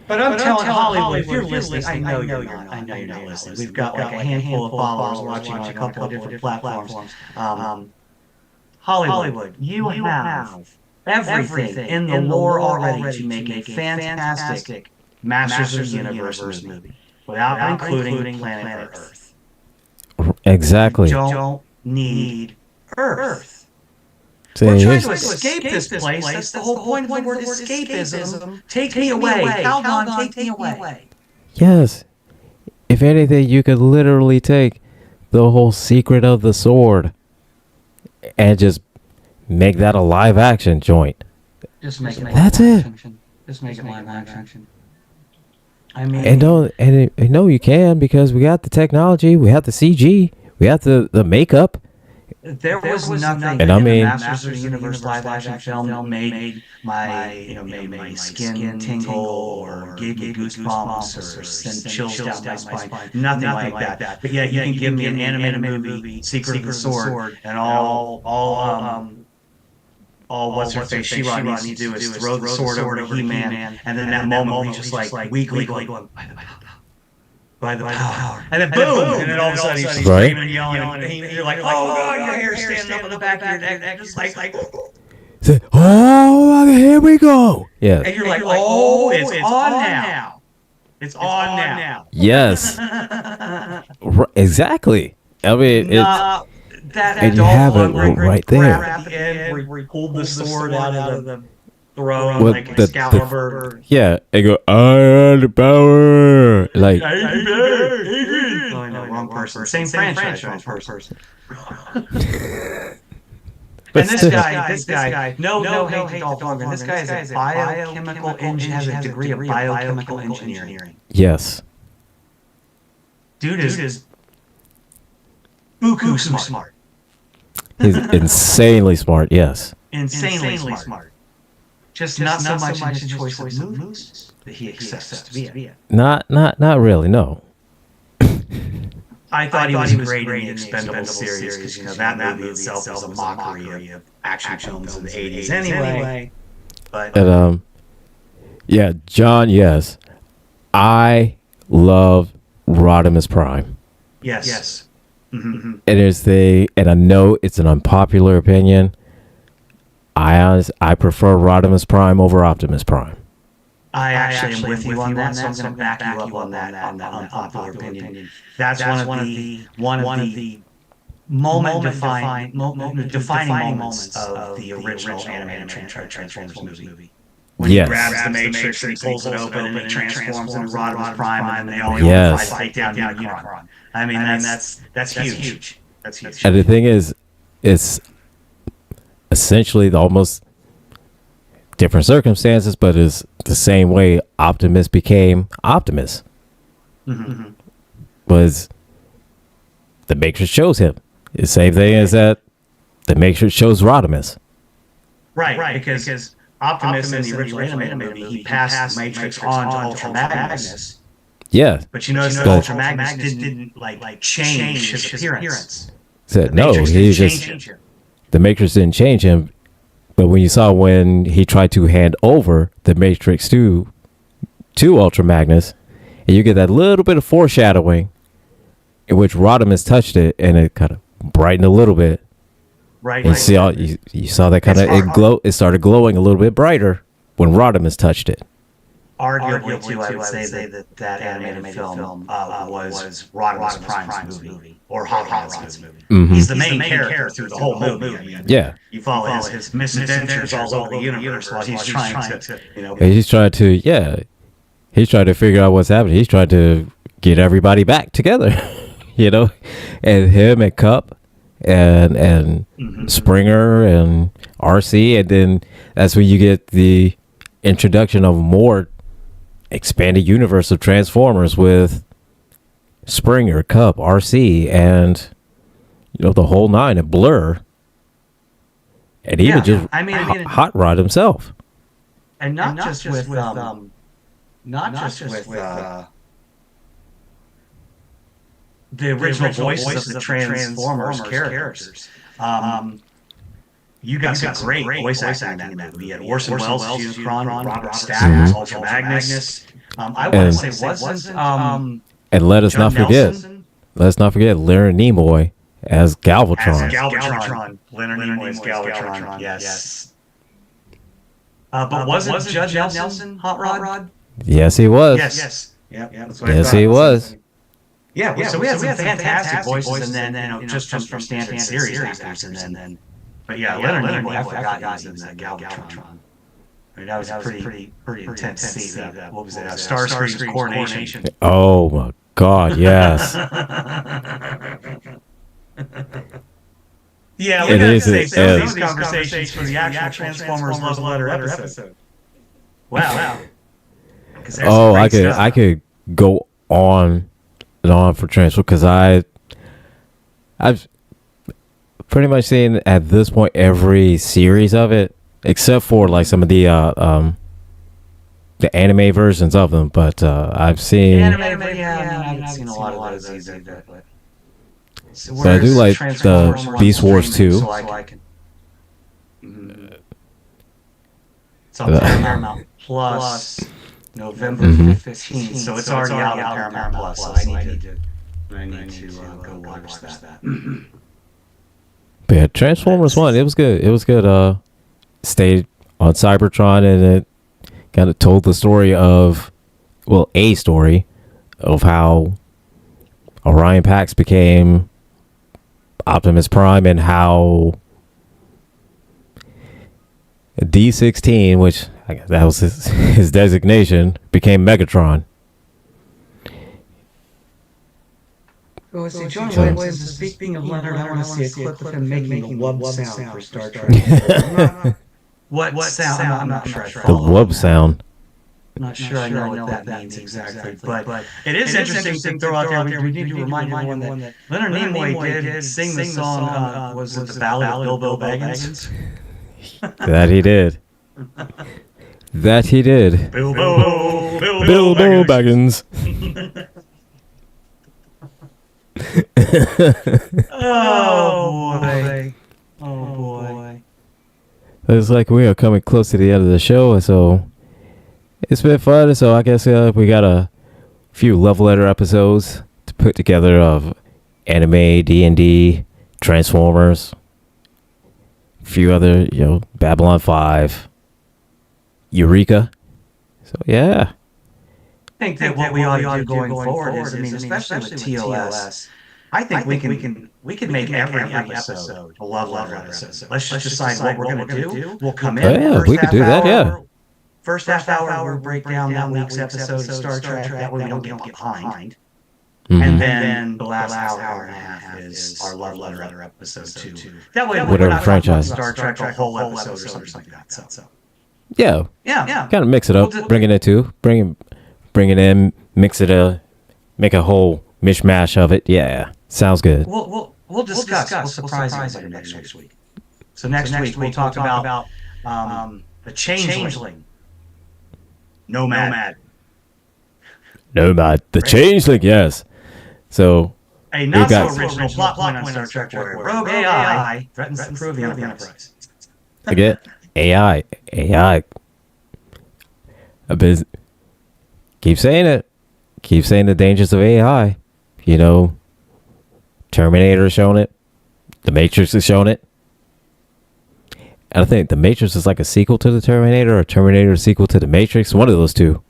Speaker 2: But I'm telling Hollywood, if you're listening, I know you're not listening. We've got like a handful of followers watching on a couple of different platforms. Hollywood, you have everything in the lore already to make a fantastic Masters of the Universe movie without including planet Earth.
Speaker 1: Exactly.
Speaker 2: You don't need Earth.
Speaker 1: See,
Speaker 2: We're trying
Speaker 1: here's-
Speaker 2: to escape this place. That's the whole point of the word escapism. Take me away. Calgon, take me away.
Speaker 1: yes. If anything, you could literally take the whole secret of the sword and just make that a live action joint.
Speaker 2: Just make it.
Speaker 1: That's it.
Speaker 2: Just make it live action. I mean,
Speaker 1: No, you can, because we got the technology, we have the CG, we have the makeup.
Speaker 2: there was nothing.
Speaker 1: And I mean-
Speaker 2: in the Masters of the Universe live action film made my skin tingle or gave me goosebumps or sent chills down my spine. Nothing like that. But yeah, you can give me an animated movie, Secret of the Sword, and all what's her face She-Ra needs to do is throw the sword over to He-Man, and then that moment we just like weakly going by the power, and then boom, and then all of a sudden he's
Speaker 1: Right.
Speaker 2: screaming and yelling, and you're like, oh, your hair standing up on the back of your neck, just like,
Speaker 1: Say, oh, here we go. Yes.
Speaker 2: and you're like, oh, it's on now. It's on now.
Speaker 1: Yes. Exactly. I mean, it's
Speaker 2: That
Speaker 1: and you
Speaker 2: Dolph
Speaker 1: have it
Speaker 2: Lundgren
Speaker 1: right there.
Speaker 2: grab at the end where he pulled the sword out of the throne
Speaker 1: With
Speaker 2: like
Speaker 1: the-
Speaker 2: Excalibur.
Speaker 1: yeah. They go, I have the power. Like,
Speaker 2: Oh, no, wrong person. Same franchise, wrong person.
Speaker 1: but
Speaker 2: And this
Speaker 1: still-
Speaker 2: guy, no hate to Dolph Lundgren. This guy is a biochemical engineer, has a degree of biochemical engineering.
Speaker 1: yes.
Speaker 2: Dude is buku smart.
Speaker 1: He's insanely smart. Yes.
Speaker 2: Insanely smart. Just not so much in his choice of movies that he accepts to be in.
Speaker 1: Not really. No.
Speaker 2: I thought he was great in the Expendables series because that movie itself was a mockery of action films of the 80s anyway. But
Speaker 1: And yeah, John. Yes, I love Rodimus Prime.
Speaker 2: yes.
Speaker 1: And and I know it's an unpopular opinion. I prefer Rodimus Prime over Optimus Prime.
Speaker 2: I actually am with you on that, so I'm going to back you up on that unpopular opinion. That's one of the defining moments of the original animated Transformers movie. When
Speaker 1: Yes.
Speaker 2: he grabs the Matrix and he pulls it open and it transforms into Rodimus Prime, and then they all
Speaker 1: Yes.
Speaker 2: fight down Unicron. I mean, that's huge. That's huge.
Speaker 1: And the thing is, it's essentially almost different circumstances, but it's the same way Optimus became Optimus. Was the Matrix shows him. The same thing as that the Matrix shows Rodimus.
Speaker 2: Right, because Optimus in the original animated movie, he passed the Matrix on to Ultra Magnus.
Speaker 1: Yeah.
Speaker 2: But you notice that Ultra Magnus didn't like change his appearance.
Speaker 1: Said
Speaker 2: The
Speaker 1: no,
Speaker 2: Matrix
Speaker 1: he
Speaker 2: didn't
Speaker 1: just
Speaker 2: change him.
Speaker 1: the Matrix didn't change him. But when you saw when he tried to hand over the Matrix to Ultra Magnus, and you get that little bit of foreshadowing in which Rodimus touched it, and it kind of brightened a little bit.
Speaker 2: Right.
Speaker 1: And you saw that kind of it started glowing a little bit brighter when Rodimus touched it.
Speaker 2: Arguably, too, I would say that animated film was Rodimus Prime's movie, or Hot Rod's movie.
Speaker 1: Mhm.
Speaker 2: He's the main character through the whole movie. I mean,
Speaker 1: Yeah.
Speaker 2: you follow his misadventures all over the universe while he's trying to,
Speaker 1: And he's trying to figure out what's happening. He's trying to get everybody back together, and him and Cup and Springer and RC, and then that's when you get the introduction of more expanded universe of Transformers with Springer, Cup, RC, and the whole nine, and Blur, and even just Hot Rod himself.
Speaker 2: and not just with the original voices of the Transformers characters. You got some great voice acting in that movie. You had Orson Welles as Unicron, Robert Stack as Ultra Magnus. I want to say wasn't
Speaker 1: And let's not
Speaker 2: Judd
Speaker 1: forget
Speaker 2: Nelson?
Speaker 1: Leonard Nimoy as Galvatron.
Speaker 2: As Galvatron. Leonard Nimoy's Galvatron. Yes. But wasn't Judd Nelson Hot Rod?
Speaker 1: Yes, he was.
Speaker 2: Yes. Yep. That's what I
Speaker 1: Yes,
Speaker 2: thought.
Speaker 1: he was.
Speaker 2: Yeah. So we had some fantastic voices, and then just from standard series actors, and then. But yeah, Leonard Nimoy, I forgot he was in that Galvatron. I mean, that was a pretty intense scene. What was it? Starscream's coronation.
Speaker 1: Oh my God, yes.
Speaker 2: Yeah, we gotta save some of these conversations for the actual Transformers Love Letter episode. Wow.
Speaker 1: Oh, I could go on and on for Transformers because I've pretty much seen at this point every series of it, except for like some of the anime versions of them. But I've seen.
Speaker 2: I've seen a lot of those either.
Speaker 1: But I do like the Beast Wars 2.
Speaker 2: So it's on Paramount Plus November 15th, so it's already out on Paramount Plus. So I need to go watch that.
Speaker 1: But yeah, Transformers 1, it was good. It was good. Stayed on Cybertron, and it kind of told the story of, well, a story of how Orion Pax became Optimus Prime, and how D16, which I guess that was his designation, became Megatron.
Speaker 3: Oh, see, John Williams, speaking of Leonard, I want to see a clip of him making the wub sound for Star Trek.
Speaker 2: What sound? I'm not sure.
Speaker 1: The wub sound.
Speaker 2: I'm not sure I know what that means exactly, but it is interesting to throw out there. We need to remind everyone that Leonard Nimoy did sing the song, was it the Ballad of Bilbo Baggins?
Speaker 1: That he did. That he did.
Speaker 2: Bilbo
Speaker 1: Baggins.
Speaker 2: Oh boy.
Speaker 1: It's like we are coming close to the end of the show, so it's been fun. So I guess we got a few love letter episodes to put together of anime, D&D, Transformers, a few other, Babylon 5, Eureka. So yeah.
Speaker 2: I think that what we ought to do going forward is, especially with TOS, I think we can make every episode a love letter episode. Let's just decide what we're going to do. We'll come in.
Speaker 1: Yeah, we could do that. Yeah.
Speaker 2: First half hour, we'll break down that week's episode of Star Trek. That way we don't get behind.
Speaker 1: Mm-hmm.
Speaker 2: And then the last hour and a half is our love letter episode 2. That way,
Speaker 1: whatever
Speaker 2: we're not
Speaker 1: franchise.
Speaker 2: Star Trek a whole episode or something like that. So.
Speaker 1: Yeah. Kind of mix it up. Bring it into. Bring it in. Mix it. Make a whole mishmash of it. Yeah. Sounds good.
Speaker 2: We'll discuss. We'll surprise everybody next week. So next week we'll talk about the Changeling. Nomad.
Speaker 1: The Changeling, yes. So
Speaker 2: a not so original plot point on Star Trek where rogue AI threatens to prove the Enterprise.
Speaker 1: Again, AI. Keep saying it. Keep saying the dangers of AI. Terminator has shown it. The Matrix has shown it. And I think The Matrix is like a sequel to the Terminator, or Terminator a sequel to The Matrix. One of those two.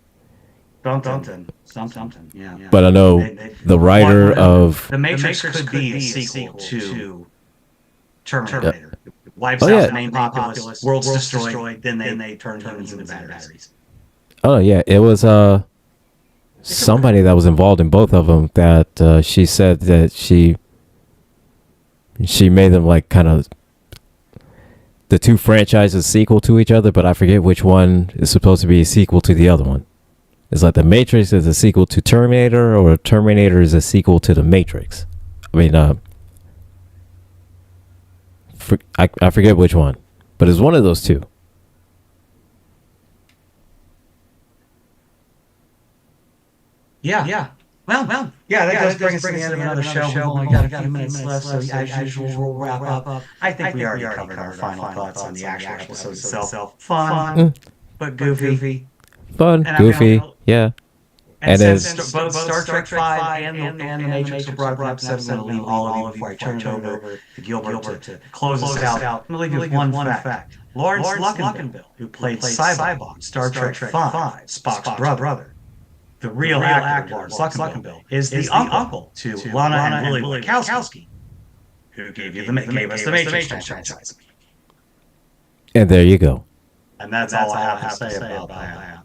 Speaker 2: Something. Yeah.
Speaker 1: But I know the writer of
Speaker 2: The Matrix could be a sequel to Terminator. Wipes out the main populace, world's destroyed, then they turn humans into batteries.
Speaker 1: Oh yeah, it was somebody that was involved in both of them that she said that she made them like kind of the two franchises sequel to each other, but I forget which one is supposed to be a sequel to the other one. It's like The Matrix is a sequel to Terminator, or Terminator is a sequel to The Matrix. I mean, I forget which one, but it's one of those two.
Speaker 2: Yeah. Well. Yeah, that does bring us to the end of another show. We've only got a few minutes left, so as usual, we'll wrap up. I think we already covered our final thoughts on the actual episode itself. Fun, but goofy.
Speaker 1: Fun, goofy, yeah.
Speaker 2: And
Speaker 1: then
Speaker 2: since both Star Trek 5 and The Matrix were brought up in episodes, I'm going to leave all of you before I turn it over to Gilbert to close us out. I'm going to leave you with one fact. Lawrence Luckenbill, who played Cybok, Star Trek 5, Spock's brother, the real actor, Lawrence Luckenbill, is the uncle to Lana and Willie Wachowski, who gave us the Matrix franchise.
Speaker 1: and there you go.
Speaker 2: And that's all I have to say about that.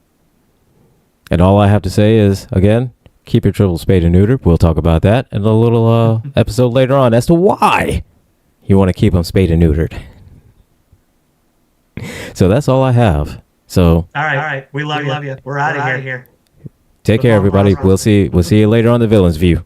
Speaker 1: And all I have to say is, again, keep your triple spayed and neutered. We'll talk about that in a little episode later on as to why you want to keep them spayed and neutered. So that's all I have. So
Speaker 2: All right. We love you. We're out of here.
Speaker 1: take care, everybody. We'll see you later on the Villains View.